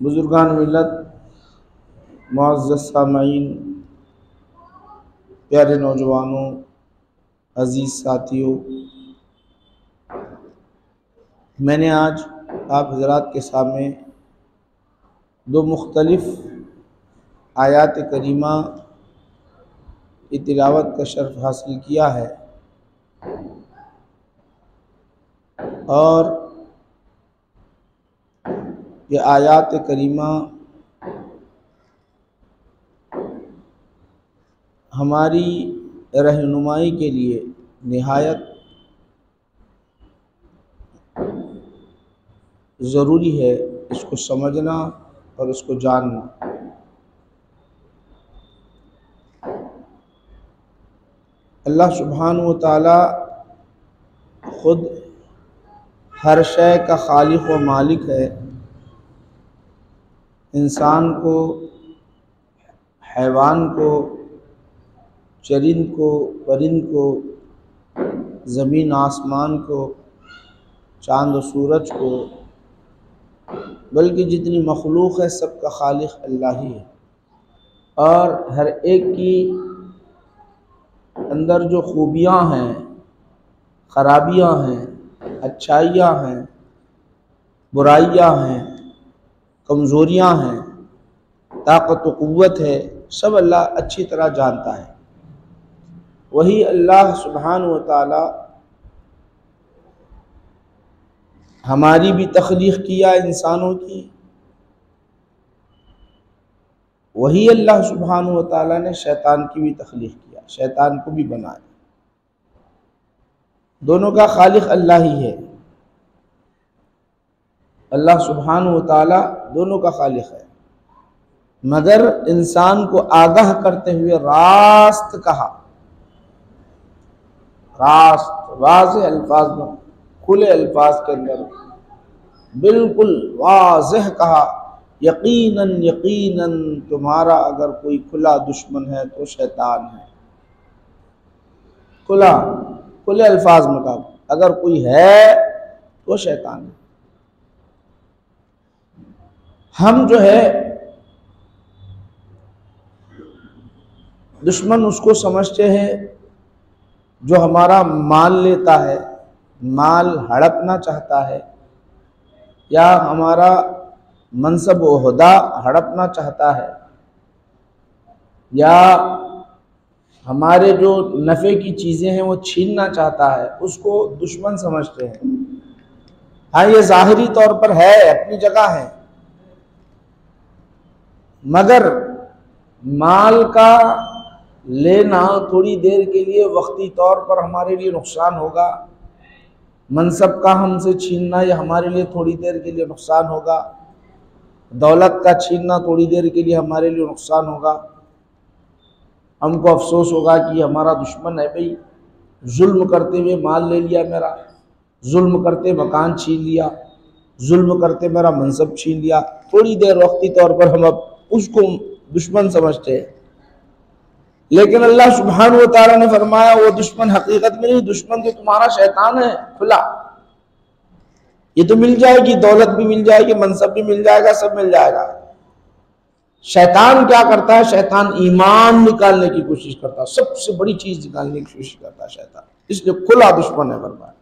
बुजुर्गान मिल्लत, मुअज़्ज़ज़ सामईन, प्यारे नौजवानों, अजीज़ साथियों, मैंने आज आप हज़रात के सामने दो मुख्तलिफ़ आयात करीमा की तिलावत का शर्फ हासिल किया है और ये आयात करीमा हमारी रहनुमाई के लिए निहायत ज़रूरी है इसको समझना और इसको जानना। अल्लाह सुब्हानहु व तआला ख़ुद हर शय का खालिक व मालिक है। इंसान को, हैवान को, चरिंद को, परिंद को, ज़मीन आसमान को, चाँद व सूरज को, बल्कि जितनी मखलूक है सबका खालिक अल्लाह ही है। और हर एक की अंदर जो खूबियाँ हैं, ख़राबियाँ हैं, अच्छाइयाँ हैं, बुराइयाँ हैं, कमज़ोरियाँ हैं, ताकत व क़ुव्वत है, सब अल्लाह अच्छी तरह जानता है। वही अल्लाह सुब्हानहु व तआला हमारी भी तख्लीक़ किया इंसानों की, वही अल्लाह सुब्हानहु व तआला ने शैतान की भी तख्लीक़ किया, शैतान को भी बनाया। दोनों का खालिक अल्लाह ही है। अल्लाह सुब्हानहु व तआला दोनों का खालिक है, मगर इंसान को आगाह करते हुए रास्त कहा, रास्त वाज़ेह अल्फाज में, खुले अल्फाज के अंदर बिल्कुल वाज़ेह कहा, यकीनन यकीनन तुम्हारा अगर कोई खुला दुश्मन है तो शैतान है। खुले अल्फाज में कहा, अगर कोई है तो शैतान है। हम जो है दुश्मन उसको समझते हैं जो हमारा माल लेता है, माल हड़पना चाहता है, या हमारा मनसब ओहदा हड़पना चाहता है, या हमारे जो नफ़े की चीज़ें हैं वो छीनना चाहता है, उसको दुश्मन समझते हैं। हाँ, ये ज़ाहिरी तौर पर है, अपनी जगह है, मगर माल का लेना थोड़ी देर के लिए वक्ती तौर पर हमारे लिए नुकसान होगा, मनसब का हमसे छीनना ये हमारे लिए थोड़ी देर के लिए नुकसान होगा, दौलत का छीनना थोड़ी देर के लिए हमारे लिए नुकसान होगा। हमको अफसोस होगा कि हमारा दुश्मन है भाई, जुल्म करते हुए माल ले लिया मेरा, जुल्म करते मकान छीन लिया, जुल्म करते मेरा मनसब छीन लिया। थोड़ी देर वक्ती तौर पर हम अब उसको दुश्मन समझते हैं, लेकिन अल्लाह सुब्हानहु व तआला ने फरमाया वो दुश्मन हकीकत में नहीं, दुश्मन तो तुम्हारा शैतान है खुला। ये तो मिल जाएगी, दौलत भी मिल जाएगी, मनसब भी मिल जाएगा, सब मिल जाएगा। शैतान क्या करता है? शैतान ईमान निकालने की कोशिश करता है, सबसे बड़ी चीज निकालने की कोशिश करता है शैतान, इसलिए खुला दुश्मन है फरमाया।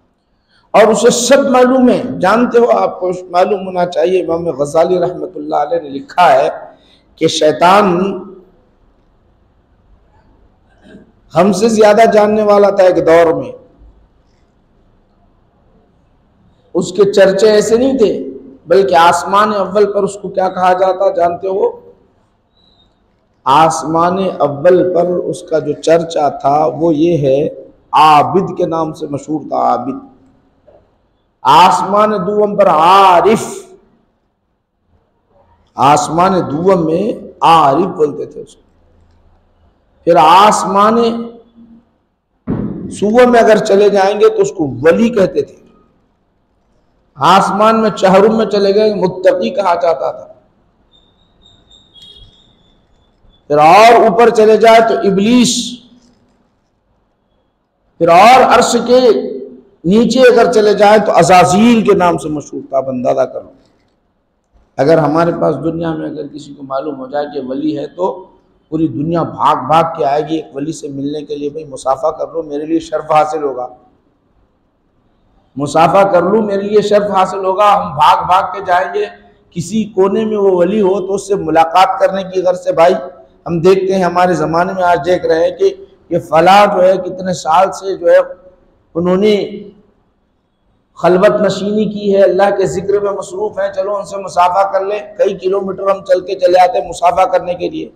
और उसे सब मालूम है, जानते हो, आपको मालूम होना चाहिए। इमाम गज़ाली रहमतुल्लाह अलैह ने लिखा है कि शैतान हमसे ज्यादा जानने वाला था एक दौर में। उसके चर्चे ऐसे नहीं थे, बल्कि आसमान अव्वल पर उसको क्या कहा जाता जानते हो? आसमान अव्वल पर उसका जो चर्चा था वो ये है, आबिद के नाम से मशहूर था। आबिद। आसमान दुवम पर आरिफ, आसमान दुवम में आरिफ बोलते थे उसको। फिर आसमान सुवम में अगर चले जाएंगे तो उसको वली कहते थे। आसमान में चहरुम में चले गए मुत्तकी कहा जाता था। फिर और ऊपर चले जाए तो इब्लीस। फिर और अर्श के नीचे अगर चले जाए तो अज़ाज़ील के नाम से मशहूर था। अंदाजा करो, अगर हमारे पास दुनिया में अगर किसी को मालूम हो जाए कि वली है तो पूरी दुनिया भाग भाग के आएगी एक वली से मिलने के लिए। भाई मुसाफा कर लो, मेरे लिए शर्फ हासिल होगा। मुसाफा कर लूँ, मेरे लिए शर्फ हासिल होगा। हम भाग भाग के जाएंगे, किसी कोने में वो वली हो तो उससे मुलाकात करने की गर्ज से। भाई हम देखते हैं हमारे ज़माने में, आज देख रहे हैं कि ये फला जो है कितने साल से जो है उन्होंने खलवत नशीनी की है, अल्लाह के जिक्र में मसरूफ़ हैं, चलो उनसे मुसाफा कर ले। कई किलोमीटर हम चल के चले आते हैं मुसाफा करने के लिए।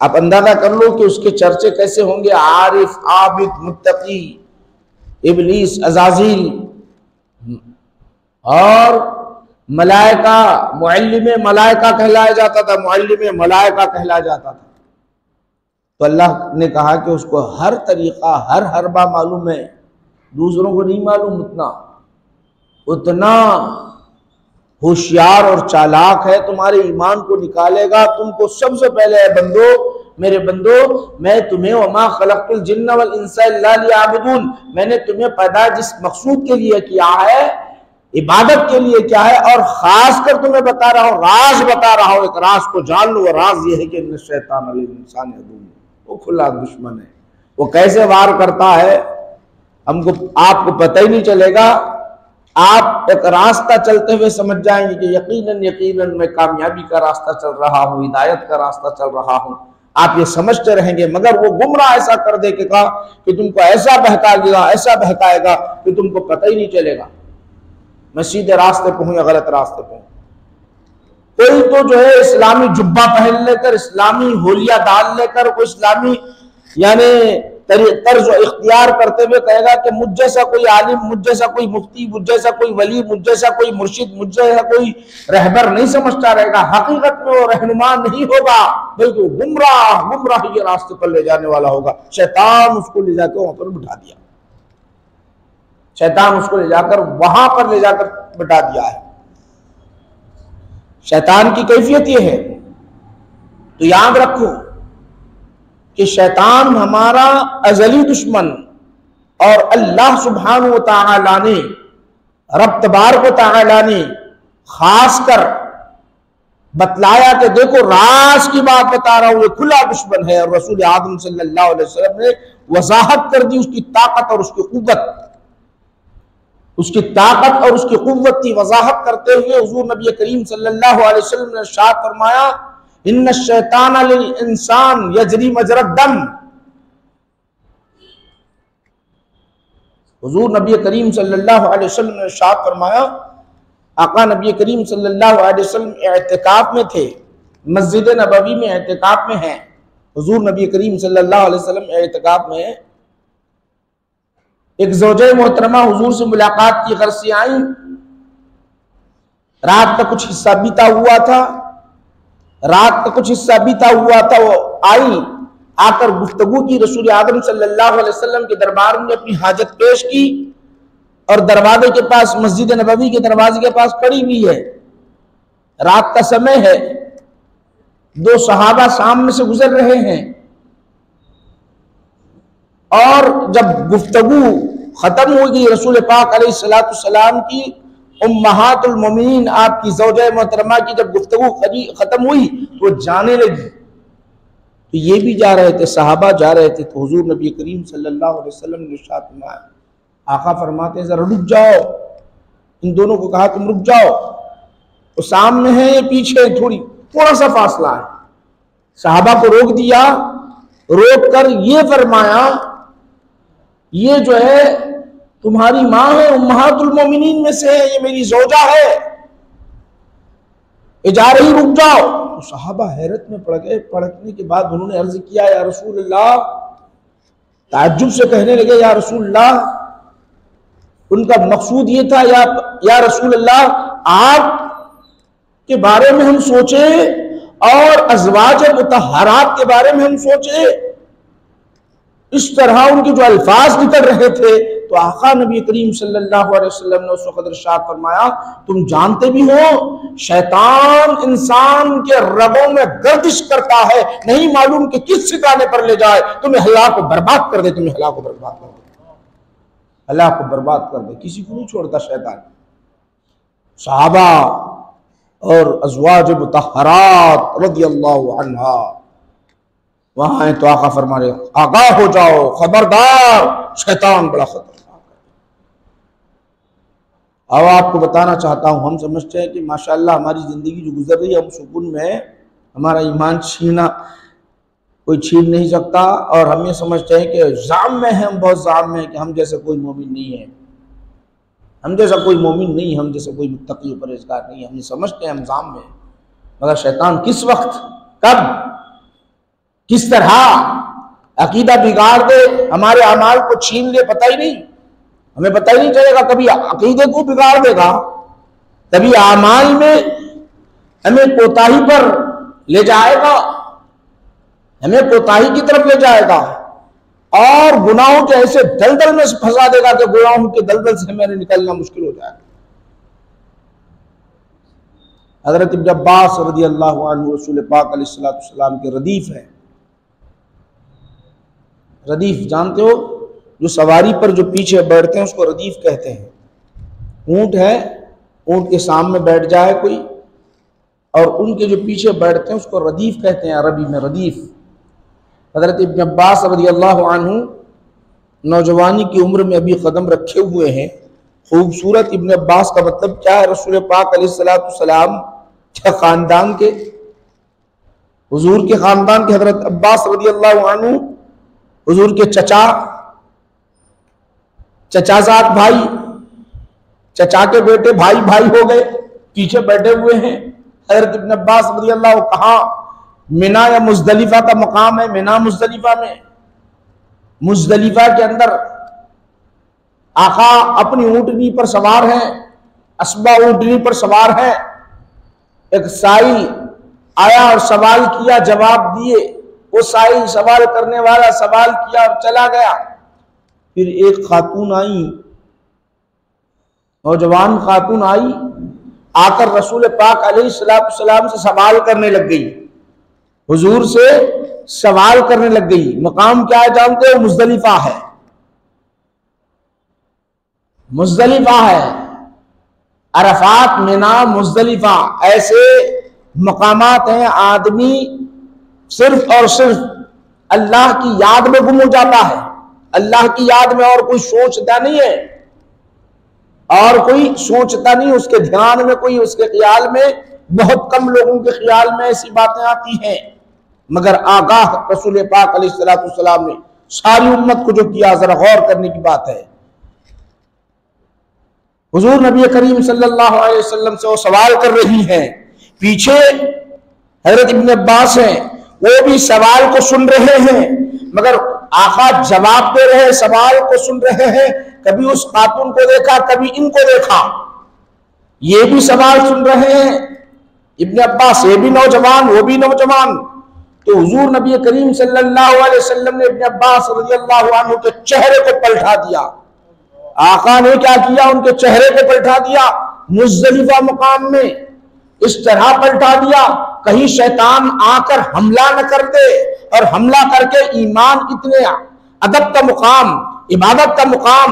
आप अंदाजा कर लो कि उसके चर्चे कैसे होंगे। आरिफ, आबिद, मुत्तकी, इब्लीस, अज़ाज़ील और मलाइका। मुअल्लिम मलाइका कहलाया जाता था, मुअल्लिम मलाइका कहलाया जाता था। तो अल्लाह ने कहा कि उसको हर तरीक़ा, हर हरबा मालूम है, दूसरों को नहीं मालूम। उतना होशियार और चालाक है, तुम्हारे ईमान को निकालेगा। तुमको सबसे पहले है बंदो, मेरे बंदो, मैं तुम्हें वमा खलक़तुल जिन्न वल इंसा इल्ला लियअबुदून, मैंने तुम्हें पैदा जिस मकसूद के लिए किया है, इबादत के लिए क्या है, और खास कर तुम्हें बता रहा हूँ, राज बता रहा हूँ, एक राज को जान लो। राज ये है कि इन्न शैतान लिल इंसानि अदुव्वुन, वो खुला दुश्मन है। वो कैसे वार करता है हमको आपको पता ही नहीं चलेगा। आप एक रास्ता चलते हुए समझ जाएंगे कि यकीनन यकीनन मैं कामयाबी का रास्ता चल रहा हूँ, हिदायत का रास्ता चल रहा हूँ। आप ये समझते रहेंगे, मगर वो गुमराह ऐसा कर देगा कि तुमको ऐसा बहका देगा, ऐसा बहकाएगा कि तुमको पता ही नहीं चलेगा मैं सीधे रास्ते पे हूँ या गलत रास्ते पे हूँ। कोई तो जो है इस्लामी जुब्बा पहन लेकर, इस्लामी होलिया डाल लेकर, कोई इस्लामी यानी तर्ज इख्तियार करते हुए कहेगा कि मुझ जैसा कोई आलिम, मुझ जैसा कोई मुफ्ती, मुझ जैसा कोई वली, मुझ जैसा कोई मुर्शिद, मुझ जैसा कोई रहबर नहीं समझता रहेगा। हकीकत में वो रहनुमा नहीं होगा, बल्कि वो गुमराही के रास्ते पर ले जाने वाला होगा। शैतान उसको ले जाकर वहां पर बिठा दिया, शैतान उसको ले जाकर वहां पर ले जाकर बिठा दिया है। शैतान की कैफियत ये है, तो याद रखो कि शैतान हमारा अजली दुश्मन, और अल्लाह सुब्हानहु व तआला ने, रब तबारक व तआला ने खासकर बतलाया कि देखो राज की बात बता रहा हूं, ये खुला दुश्मन है। और रसूल आदम सल्लल्लाहु अलैहि वसल्लम ने वजाहत कर दी उसकी ताकत और उसकी कुव्वत, उसकी ताकत और उसकी कुव्वत की वजाहत करते हुए हुजूर नबी करीम सल्लल्लाहु अलैहि वसल्लम ने इरशाद फरमाया, इन्न शैतान लिल इंसान यजरी मजरद दम। हुजूर नबी करीम सल्लल्लाहु अलैहि वसल्लम ने इरशाद फरमाया, आका नबी करीम सल्लल्लाहु अलैहि वसल्लम एतिकाफ में थे, मस्जिद नबवी में एतिकाफ में हैं। हुजूर नबी करीम सल्लल्लाहु अलैहि वसल्लम एतिकाफ में एक ज़ौजे मोहतरमा हुजूर से मुलाकात की गर्ज से आई। रात का कुछ हिस्सा बीता हुआ था, वो आई, आकर गुफ्तगू की, रसूल आदम सल्लल्लाहु अलैहि वसल्लम के दरबार में अपनी हाजत पेश की। और दरवाजे के पास, मस्जिद नबवी के दरवाजे के पास खड़ी हुई है। रात का समय है, दो सहाबा सामने से गुजर रहे हैं और जब गुफ्तगू खत्म हो गई रसूल पाक अलैहिस्सलाम की, उम्महातुल मोमिनीन आपकी ज़ौजा मोहतरमा की जब गुफ्तगू खत्म हुई तो जाने लगी। तो ये भी जा रहे थे, सहाबा जा रहे थे, तो हुजूर नबी करीम सल्लल्लाहु अलैहि वसल्लम ने इरशाद फरमाया, आका फरमाते हैं जरा रुक जाओ, इन दोनों को कहा तुम रुक जाओ, तो सामने है ये पीछे थोड़ा सा फासला है। सहाबा को रोक दिया, रोक कर ये फरमाया ये जो है तुम्हारी माँ है, उम्महातुल मोमिनीन में से है, ये मेरी ज़ौजा है, ये जा रही, रुक जाओ। तो सहाबा हैरत में पड़ गए। पड़कने के बाद उन्होंने अर्ज किया या रसूल अल्लाह, ताज्जुब से कहने लगे या रसूल अल्लाह, उनका मकसूद ये था या रसूल अल्लाह आप के बारे में हम सोचे और अज़वाज मुतहहरात के बारे में हम सोचे। इस तरह उनके जो अल्फाज निकल रहे थे तो आका नबी करीम सल्लल्लाहु अलैहि वसल्लम ने उस वक़्त इरशाद फरमाया, तुम जानते भी हो शैतान इंसान के रगों में गर्दिश करता है, नहीं मालूम कि किस ठिकाने पर ले जाए, तुम्हें हलाक को बर्बाद कर दे, तुम्हें हलाक को बर्बाद कर दे, हलाक को बर्बाद कर दे, किसी को नहीं छोड़ता शैतान। सहाबा और अज़वाज मुतहहरात रज़ियल्लाहु अन्हा वहां है तो आका फरमा रहे, आगाह हो जाओ, खबरदार, शैतान बड़ा खतरनाक है। अब आपको बताना चाहता हूं, हम समझते हैं कि माशाअल्लाह हमारी जिंदगी जो गुजर रही है हम सुकून में है, हमारा ईमान छीना कोई छीन नहीं सकता, और हम ये समझते हैं कि जाम में है, हम बहुत जाम में है कि हम जैसा कोई मोमिन नहीं है, हम जैसा कोई मोमिन नहीं, हम जैसा कोई मुत्तकी परहेज़गार नहीं है, हम ये समझते हैं हम जाम में। मगर शैतान किस वक्त, कब, किस तरह अकीदा बिगाड़ दे, हमारे अमाल को छीन ले, पता ही नहीं, हमें पता ही नहीं चलेगा। कभी अकीदे को बिगाड़ देगा, कभी अमाल में हमें कोताही पर ले जाएगा, हमें कोताही की तरफ ले जाएगा और गुनाहों के ऐसे दलदल में फंसा देगा कि गुनाहों के दलदल से हमें निकलना मुश्किल हो जाएगा। हज़रत इब्न अब्बास रज़ियल्लाहु अन्हु रसूल पाक अलैहिस्सलाम के रदीफ हैं। रदीफ जानते हो, जो सवारी पर जो पीछे बैठते हैं उसको रदीफ कहते हैं। ऊंट है, ऊंट के सामने बैठ जाए कोई और उनके जो पीछे बैठते हैं उसको रदीफ कहते हैं, अरबी में रदीफ। हज़रत इब्न अब्बास रज़ियल्लाहु अन्हु नौजवानी की उम्र में अभी कदम रखे हुए हैं। खूबसूरत इब्न अब्बास का मतलब क्या है, रसूल पाक अलैहिस्सलाम के ख़ानदान के, हुजूर के ख़ानदान के हज़रत अब्बास रज़ियल्लाहु अन्हु, हुजूर के चचाजाद भाई, चचा के बेटे भाई भाई हो गए, पीछे बैठे हुए हैं। हज़रत इब्न अब्बास रज़ियल्लाहु, कहाँ, मिना या मुज़दलिफा का मकाम है, मिना मुज़दलिफा में, मुज़दलिफा के अंदर आका अपनी ऊंटनी पर सवार हैं, अस्बा ऊंटनी पर सवार हैं। एक साइल आया और सवाल किया, जवाब दिए, वो साइल सवाल करने वाला सवाल किया और चला गया। फिर एक खातून आई, नौजवान खातून आई, आकर रसूल पाक अलैहिस्सलाम से सवाल करने लग गई, हुजूर से सवाल करने लग गई। मकाम क्या है जानते हो, मुज़दलिफा है, मुज़दलिफा है, अरफात, मिना, मुज़दलिफा, ऐसे मकामात हैं। आदमी सिर्फ और सिर्फ अल्लाह की याद में गुम हो जाता है, अल्लाह की याद में, और कोई सोचता नहीं है, और कोई सोचता नहीं, उसके ध्यान में कोई, उसके ख्याल में, बहुत कम लोगों के ख्याल में ऐसी बातें आती हैं। मगर आगाह रसूल पाक अलैहिस्सलाम ने सारी उम्मत को जो किया, जरा गौर करने की बात है। हुजूर नबी करीम सल्लल्लाहु अलैहि वसल्लम से वो सवाल कर रही हैं, पीछे हज़रत इब्न अब्बास हैं, वो भी सवाल को सुन रहे हैं, मगर आका जवाब दे रहे हैं, सवाल को सुन रहे हैं। कभी उस खातून को देखा, कभी इनको देखा, ये भी सवाल सुन रहे हैं। इब्न अब्बास, ये भी नौजवान, वो भी नौजवान। तो हुजूर नबी करीम सल्लल्लाहु अलैहि वसल्लम ने इब्न अब्बास रज़ियल्लाहु अन्हु के चेहरे को पलटा दिया आका ने क्या किया, उनके चेहरे को पलटा दिया मुज़दलिफा मुकाम में, इस तरह पलटा दिया कहीं शैतान आकर हमला न कर दे, और हमला करके ईमान इतने अदब का मुकाम, इबादत का मुकाम,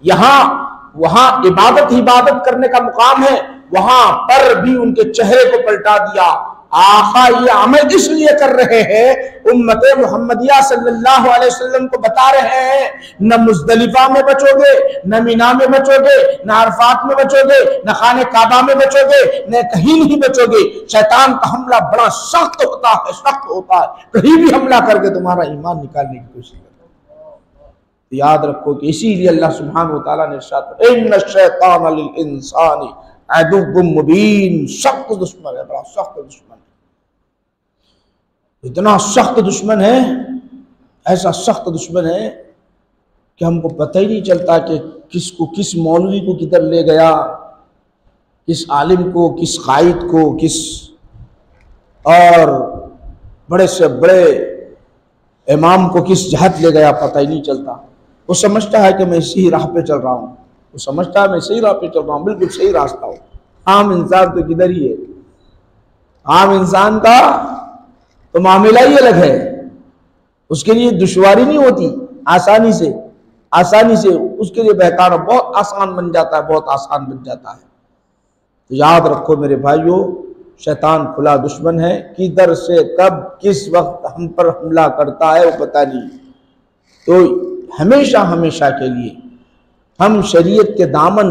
यहां वहां इबादत करने का मुकाम है, वहां पर भी उनके चेहरे को पलटा दिया। आका ये अमल इसलिए कर रहे हैं, उम्मत मुहम्मदिया सल्लल्लाहु अलैहि वसल्लम को बता रहे हैं, न मुज़दलिफा में बचोगे, न मीना में बचोगे, न अरफात में बचोगे, न खाने काबा में बचोगे, न कहीं नहीं बचोगे। शैतान का हमला बड़ा सख्त होता है, कहीं भी हमला करके तुम्हारा ईमान निकालने की कोशिश करता है। याद रखो कि इसीलिए अल्लाह सुब्हानहू व तआला ने इरशाद किया, इन्ना शैतान लिल इंसानी अदुव्वुम मुबीन, सख्त दुश्मन है, बड़ा सख्त दुश्मन है, इतना सख्त दुश्मन है, ऐसा सख्त दुश्मन है कि हमको पता ही नहीं चलता कि किसको, किस मौलवी को किधर ले गया, किस आलिम को, किस कायद को, किस और बड़े से बड़े इमाम को किस जहत ले गया, पता ही नहीं चलता। वो समझता है कि मैं इसी राह पे चल रहा हूँ, वो समझता है मैं सही राह पे चल रहा हूँ, बिल्कुल सही रास्ता हो। आम इंसान तो किधर ही है, आम इंसान का तो मामला ही अलग है, उसके लिए दुश्वारी नहीं होती, आसानी से उसके लिए बहकाना बहुत आसान बन जाता है, बहुत आसान बन जाता है। तो याद रखो मेरे भाइयों, शैतान खुला दुश्मन है, किधर से कब किस वक्त हम पर हमला करता है वो पता नहीं। तो हमेशा के लिए हम शरीयत के दामन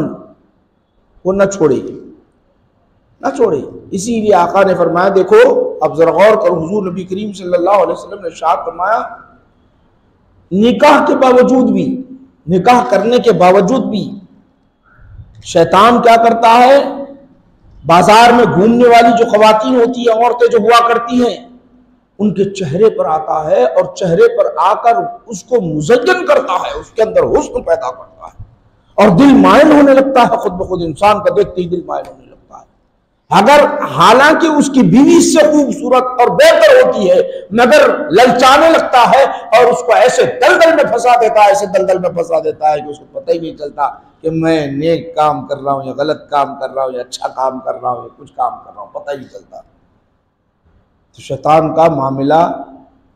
को न छोड़े। इसीलिए आका ने फरमाया, देखो अब जरा गौर करो, हुजूर नबी करीम सल्लल्लाहु अलैहि वसल्लम ने इरशाद फरमाया, निकाह करने के बावजूद भी शैतान क्या करता है, बाजार में घूमने वाली जो ख्वातीन होती है, औरतें जो हुआ करती हैं, उनके चेहरे पर आता है और चेहरे पर आकर उसको मुज़य्यन करता है, उसके अंदर हुस्न पैदा करता है और दिल मायल होने लगता है, खुद ब खुद इंसान का देखते ही दिल मायल होने लगता है। अगर हालांकि उसकी बीवी से खूबसूरत और बेहतर होती है, मगर ललचाने लगता है और उसको ऐसे दलदल में फंसा देता है, कि उसको पता ही नहीं चलता कि मैं नेक काम कर रहा हूँ या गलत काम कर रहा हूँ या अच्छा काम कर रहा हूँ या कुछ काम कर रहा हूँ, पता ही नहीं चलता। तो शैतान का मामला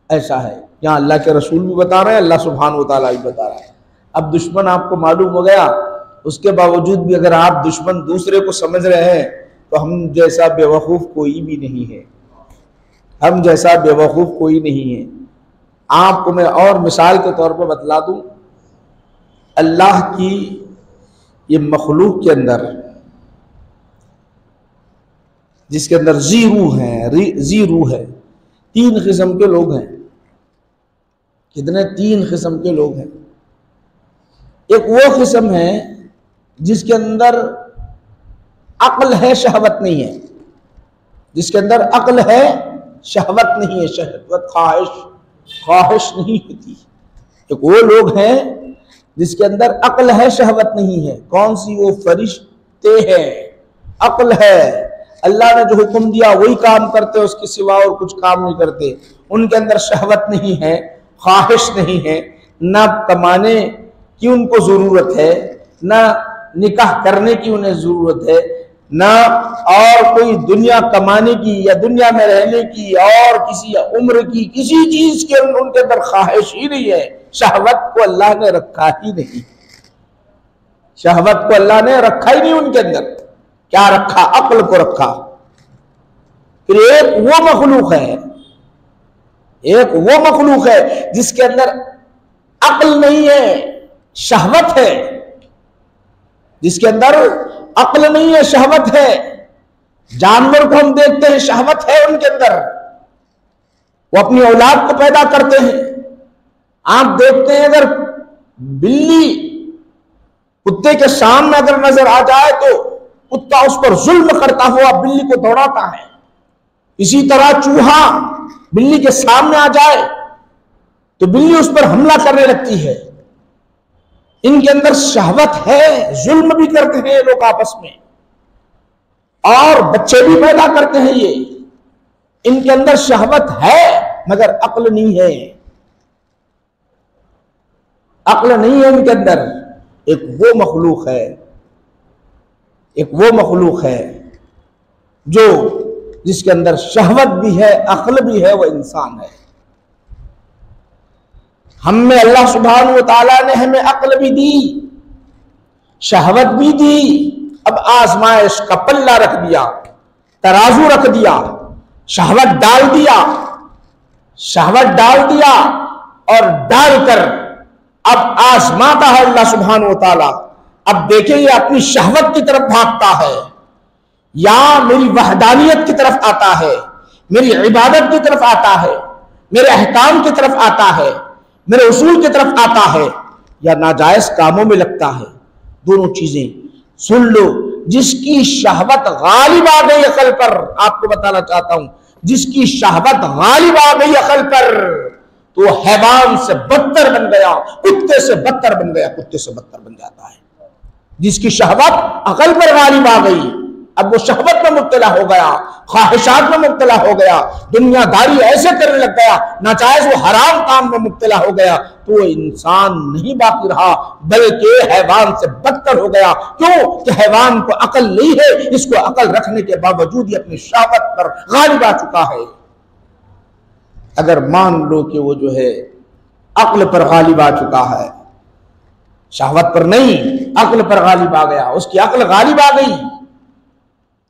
ऐसा है, यहाँ अल्लाह के रसूल भी बता रहे हैं, अल्लाह सुब्हानहू व तआला भी बता रहा है। अब दुश्मन आपको मालूम हो गया, उसके बावजूद भी अगर आप दुश्मन दूसरे को समझ रहे हैं तो हम जैसा बेवकूफ़ कोई भी नहीं है, आपको मैं और मिसाल के तौर पर बतला दूं, अल्लाह की ये मखलूक के अंदर, जिसके अंदर जी रूह है, 3 किस्म के लोग हैं। कितने? 3 किस्म के लोग हैं। एक वो किस्म है जिसके अंदर अक्ल है, शहवत नहीं है, जिसके अंदर अक्ल है, शहवत नहीं है, शहवत ख्वाहिश नहीं होती। एक वो लोग हैं जिसके अंदर अक्ल है, शहवत नहीं है। कौन सी? वो फरिश्ते हैं, अक्ल है, अल्लाह ने जो हुक्म दिया वही काम करते, उसके सिवा और कुछ काम नहीं करते। उनके अंदर शहवत नहीं है, ख्वाहिश नहीं है, ना कमाने की उनको जरूरत है, ना निकाह करने की उन्हें जरूरत है, ना और कोई दुनिया कमाने की या दुनिया में रहने की और किसी उम्र की किसी चीज के उनके अंदर ख्वाहिश ही नहीं है। शहवत को अल्लाह ने रखा ही नहीं, शहवत को अल्लाह ने रखा ही नहीं उनके अंदर। क्या रखा? अक्ल को रखा। फिर एक वो मखलूक है जिसके अंदर अक्ल नहीं है, शहवत है, जिसके अंदर अक्ल नहीं है, शहवत है। जानवर को हम देखते हैं, शहवत है उनके अंदर, वो अपनी औलाद को पैदा करते हैं। आप देखते हैं अगर बिल्ली कुत्ते के सामने अगर नजर आ जाए तो कुत्ता उस पर जुल्म करता हुआ बिल्ली को दौड़ाता है। इसी तरह चूहा बिल्ली के सामने आ जाए तो बिल्ली उस पर हमला करने लगती है। इनके अंदर शहवत है, जुल्म भी करते हैं लोग आपस में और बच्चे भी पैदा करते हैं। ये इनके अंदर शहवत है मगर अक्ल नहीं है, अक्ल नहीं है इनके अंदर। एक वो मखलूक है, एक वो मखलूक है जो जिसके अंदर शहवत भी है, अक्ल भी है, वो इंसान है। हम में अल्लाह सुब्हानहू व तआला ने हमें अक्ल भी दी, शहवत भी दी। अब आजमाइश का पल्ला रख दिया, तराजू रख दिया, शहवत डाल दिया, शहवत डाल दिया और डालकर अब आजमाता है अल्लाह सुब्हानहू व तआला। अब देखिए ये अपनी शहवत की तरफ भागता है या मेरी वहदानियत की तरफ आता है, मेरी इबादत की तरफ आता है, मेरे अहकाम की तरफ आता है, मेरे उसूल की तरफ आता है, या नाजायज कामों में लगता है। दोनों चीजें सुन लो। जिसकी शहवत गालिब आ गई अकल पर, आपको बताना चाहता हूं, जिसकी शहवत गालिब आ गई अकल पर तो हैवान से बदतर बन गया, कुत्ते से बदतर बन गया, कुत्ते से बदतर बन जाता है। जिसकी शहवत अकल पर गालिब आ गई, अब वो शहवत में मुब्तला हो गया, ख्वाहिशात में मुब्तला हो गया, दुनियादारी ऐसे करने लग गया, नाजायज वो हराम काम में मुब्तला हो गया, तो वो इंसान नहीं बाकी रहा बल्कि हैवान से बदतर हो गया। क्यों कि हैवान को अकल नहीं है, इसको अकल रखने के बावजूद ही अपनी शहवत पर गालिब आ चुका है। अगर मान लो कि वो जो है अक्ल पर गालिब आ चुका है, शहवत पर नहीं, अक्ल पर गालिब आ गया, उसकी अक्ल गालिब आ गई,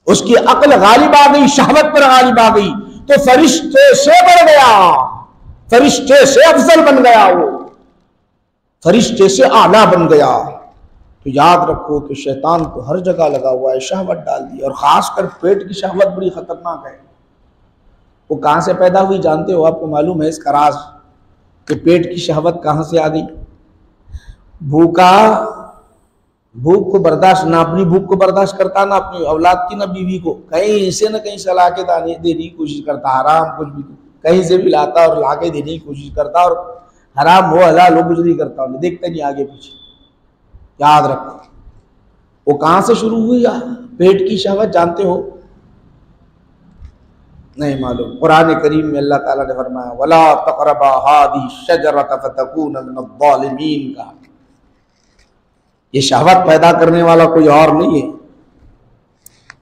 उसकी अक्ल गालिब आ गई, शहवत पर गालिब आ गई, तो फरिश्ते से बढ़ गया, फरिश्ते से अफजल बन गया, वो फरिश्ते से आला बन गया। तो याद रखो कि शैतान तो हर जगह लगा हुआ है, शहवत डाल दी, और खासकर पेट की शहवत बड़ी खतरनाक है। वो कहां से पैदा हुई जानते हो? आपको मालूम है इसका राज कि पेट की शहवत कहां से आ गई? भूख को बर्दाश्त, ना अपनी भूख को बर्दाश्त करता, ना अपनी औलाद की, ना बीवी को, कहीं से न कहीं से ला के देने की कोशिश करता, हराम कुछ भी कहीं से भी लाता और ला के देने की कोशिश करता, और हराम हो हलाल हो कुछ नहीं करता, देखते नहीं आगे पीछे। याद रखो वो कहां से शुरू हुई? पेट की शहवत जानते हो? नहीं मालूम। कुरान करीम में अल्लाह ताला ने फरमाया वला तक़रबा हादिही शजरत फतकूना मिनज़्ज़ालिमीन का। ये शहवत पैदा करने वाला कोई और नहीं है,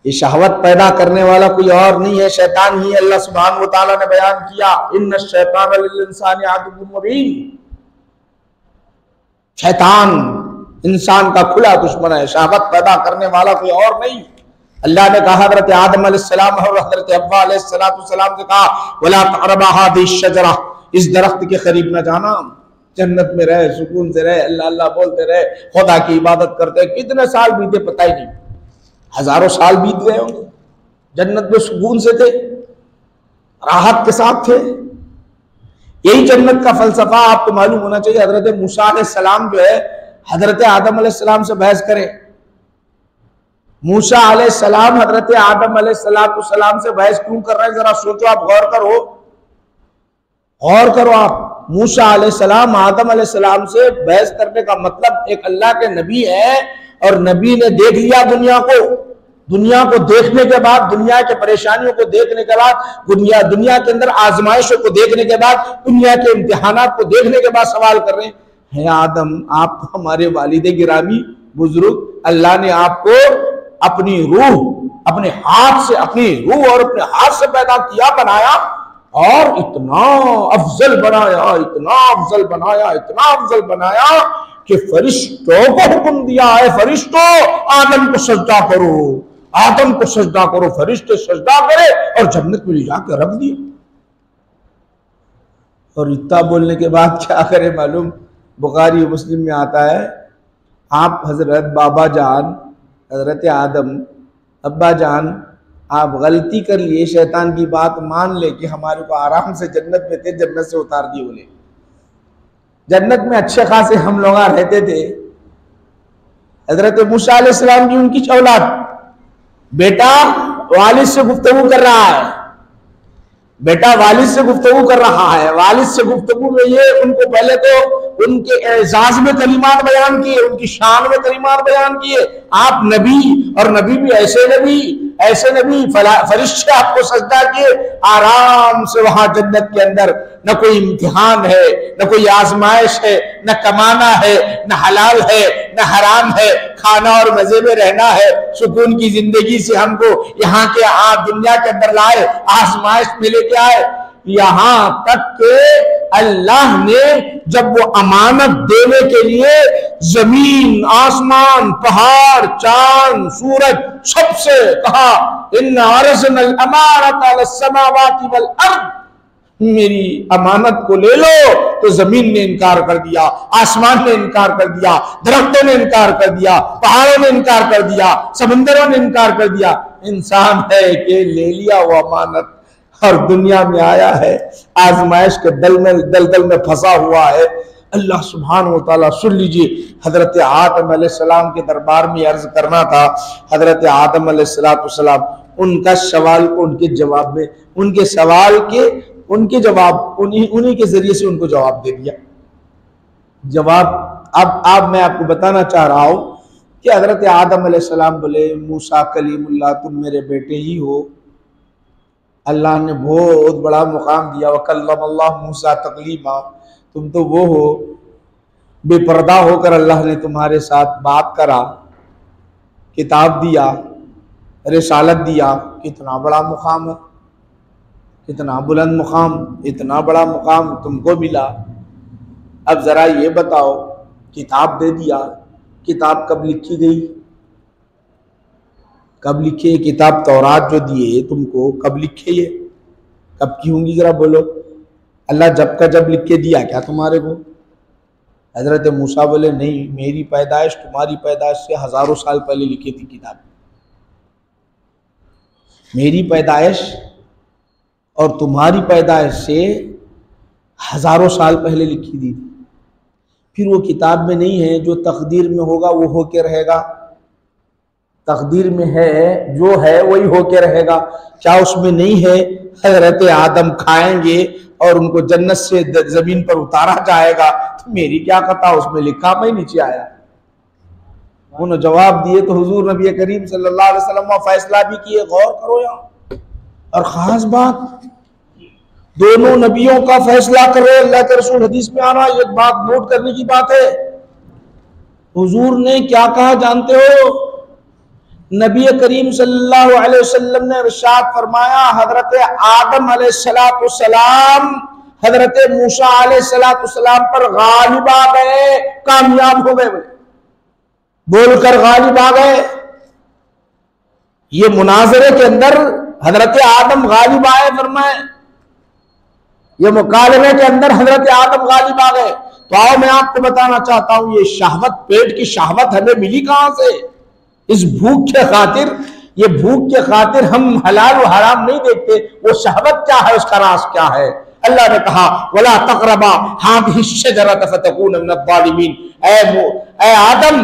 ये शहवत पैदा करने वाला कोई और नहीं है, शैतान ही। अल्लाह सुब्हानहू व तआला ने बयान किया इन्ना शैतान लिल-इंसानी अदुव्वुन मुबीन। शैतान इंसान का खुला दुश्मन है, शहवत पैदा करने वाला कोई और नहीं। अल्लाह ने कहा हज़रत आदम अलैहिस्सलाम और हज़रत हव्वा अलैहिस्सलाम से कहा वला तक़रबा हादिही शजरा, इस दरख्त के करीब न जाना, जन्नत में रहे, सुकून से रहे, अल्लाह अल्लाह बोलते रहे, खुदा की इबादत करते। कितने साल बीते पता ही नहीं, हजारों साल बीत गए होंगे, जन्नत में सुकून से थे, राहत के साथ थे। यही जन्नत का फलसफा आपको मालूम होना चाहिए। हजरत मूसा अलैहिस्सलाम जो है हजरत आदम अलैहिस्सलाम से बहस करे, मूसा अलैहिस्सलाम हजरत आदम अलैहिस्सलाम से बहस क्यों कर रहे हैं? जरा सोचो, आप गौर करो, गौर करो आप। मूसा अलैहिस्सलाम आदम अलैहिस्सलाम से बहस करने का मतलब, एक अल्लाह के नबी है और नबी ने देख लिया दुनिया को, दुनिया को देखने के बाद, दुनिया के परेशानियों को देखने के बाद, दुनिया के अंदर आजमाइशों को देखने के बाद, दुनिया के इम्तिहानात को देखने के बाद सवाल कर रहे हैं आदम आप तो हमारे वालिद गिरामी बुजुर्ग, अल्लाह ने आपको अपनी रूह, अपने हाथ से, अपनी रूह और अपने हाथ से पैदा किया, बनाया और इतना अफजल बनाया, इतना अफजल बनाया, इतना अफजल बनाया कि फरिश्तों को हुक्म दिया है, फरिश्तों आदम को सजदा करो, आदम को सजदा करो, फरिश्ते सजदा करे और जन्नत में ले जाकर रख दिया। और इतना बोलने के बाद क्या करे मालूम? बुखारी मुस्लिम में आता है, आप हजरत बाबा जान, हजरत आदम अब्बा जान, आप गलती कर लिए, शैतान की बात मान ले कि हमारे को आराम से जन्नत में थे, जन्नत से उतार दिए। बोले जन्नत में अच्छे खासे हम लोग रहते थे। हजरत मूसा अलैहिस्सलाम की उनकी औलाद, बेटा वालिद से गुफ्तगू कर रहा है, बेटा वालिद से गुफ्तगू कर रहा है। वालिद से गुफ्तगू में ये उनको पहले तो उनके एजाज में कलिमात बयान किए, उनकी शान में कलिमात बयान किए, आप नबी और नबी भी ऐसे नबी, ऐसे नबी फरिश्ते आपको सजदा किए, आराम से वहां जन्नत के अंदर न कोई इम्तिहान है, न कोई आजमाइश है, न कमाना है, न हलाल है, न हराम है, खाना और मजे में रहना है। सुकून की जिंदगी से हमको यहाँ के दुनिया के अंदर लाए, आजमाइश में लेके आए। यहां तक के अल्लाह ने जब वो अमानत देने के लिए जमीन, आसमान, पहाड़, चांद, सूरज सबसे कहा, इन्ना अरसनल अमानत अला समावाति वल अर्द, मेरी अमानत को ले लो, तो जमीन ने इनकार कर दिया, आसमान ने इनकार कर दिया, दरख्तों ने इनकार कर दिया, पहाड़ों ने इनकार कर दिया, समंदरों ने इनकार कर दिया। इंसान है कि ले लिया वो अमानत और दुनिया में आया है, आजमाइश के दलदल में फंसा हुआ है। अल्लाह सुब्हानहू व तआला, सुन लीजिए, हजरत आदम अलैहिस्सलाम के दरबार में अर्ज करना था। हजरत आदम अलैहिस्सलाम, उनका सवाल को उनके जवाब में, उनके सवाल के उनके जवाब उन्हीं के जरिए से उनको जवाब दे दिया। जवाब अब मैं आपको बताना चाह रहा हूं कि हजरत आदम अलैहिस्सलाम बोले, मूसा कलीमुल्लाह, तुम मेरे बेटे ही हो। अल्लाह ने बहुत बड़ा मुकाम दिया, वकल्लमल्लाह मूसा तकलीमा, तुम तो वो हो, बेपर्दा होकर अल्लाह ने तुम्हारे साथ बात करा, किताब दिया, रिसालत दिया। कितना बड़ा मुकाम है, कितना बुलंद मुकाम, इतना बड़ा मुकाम तुमको मिला। अब जरा ये बताओ, किताब दे दिया, किताब कब लिखी गई, कब लिखे? किताब तौरात जो दिए तुमको, कब लिखे? ये कब की होंगी, जरा बोलो। अल्लाह जब का जब लिख के दिया क्या तुम्हारे को? हजरत मूसा बोले, नहीं, मेरी पैदाइश तुम्हारी पैदाइश से हजारों साल पहले लिखी थी किताब। मेरी पैदाइश और तुम्हारी पैदाइश से हजारों साल पहले लिखी थी। फिर वो किताब में नहीं है, जो तकदीर में होगा वो होके रहेगा। तकदीर में है, जो है वही होके रहेगा। क्या उसमें नहीं है हजरत आदम खाएंगे और उनको जन्नत से जमीन पर उतारा जाएगा? तो मेरी क्या कथा, उसमें लिखा मैं नीचे आया। उन्होंने जवाब दिए तो हुजूर नबी करीम सल्लल्लाहु अलैहि वसल्लम फैसला भी किए। गौर करो यहाँ, और खास बात, दोनों नबियों का फैसला करे अल्लाह के रसूल, हदीस में आ रहा है। एक बात नोट करने की बात है, हुजूर ने क्या कहा जानते हो? नबी करीम सल्लल्लाहु अलैहि वसल्लम ने इरशाद फरमाया, हजरत आदम अलैहिस्सलाम हजरत मूसा अलैहिस्सलाम पर गालिब आ गए, कामयाब हो गए, बोलकर गालिब आ गए। ये मुनाजरे के अंदर हजरत आदम गालिब आए फरमाए, ये मुकालमे के अंदर हजरत आदम गालिब आ गए। तो आओ मैं आपको बताना चाहता हूं, ये शहवत, पेट की शहवत हमें मिली कहां से? इस भूख के खातिर, ये भूख के खातिर हम हलाल और हराम नहीं देखते। वो शहवत क्या है, उसका राज क्या है? अल्लाह ने कहा, वला तक़रबा हाज़िहि शजरत फतकूना मिनज़-ज़ालिमीन। ऐ आदम,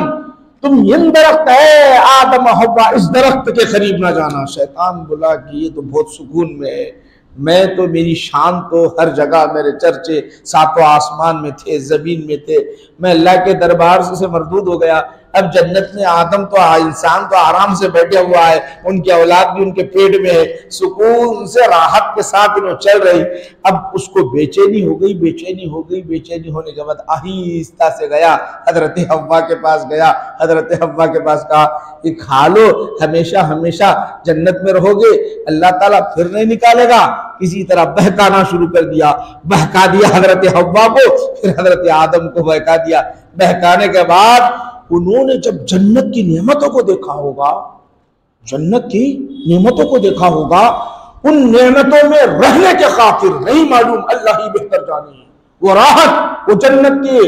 तुम इन दरख्त है, आदम हव्वा, इस दरख्त के करीब ना जाना। शैतान बोला कि ये तो बहुत सुकून में है, मैं तो, मेरी शान तो हर जगह, मेरे चर्चे सातों आसमान में थे, जमीन में थे, मैं अल्लाह के दरबार से मरदूद हो गया। अब जन्नत में आदम तो, इंसान तो आराम से बैठे हुआ है, उनकी औलाद भी उनके पेट में है, सुकून से राहत के साथ इन्हों चल रही। अब उसको बेचैनी हो गई, बेचैनी हो गई। बेचैनी होने के बाद आहिस्ता से गया, हजरत हव्वा के पास गया। हजरत हव्वा के पास कहा, ये खा लो, हमेशा हमेशा जन्नत में रहोगे, अल्लाह ताला फिर नहीं निकालेगा। किसी तरह बहकाना शुरू कर दिया, बहका दिया हजरत हव्वा को, फिर हजरत आदम को बहका दिया। बहकाने के बाद उन्होंने जब जन्नत की नेमतों को देखा होगा, जन्नत की नेमतों को देखा होगा, उन नेमतों में रहने के खातिर, नहीं मालूम, अल्लाह ही बेहतर जाने, वो राहत, वो जन्नत के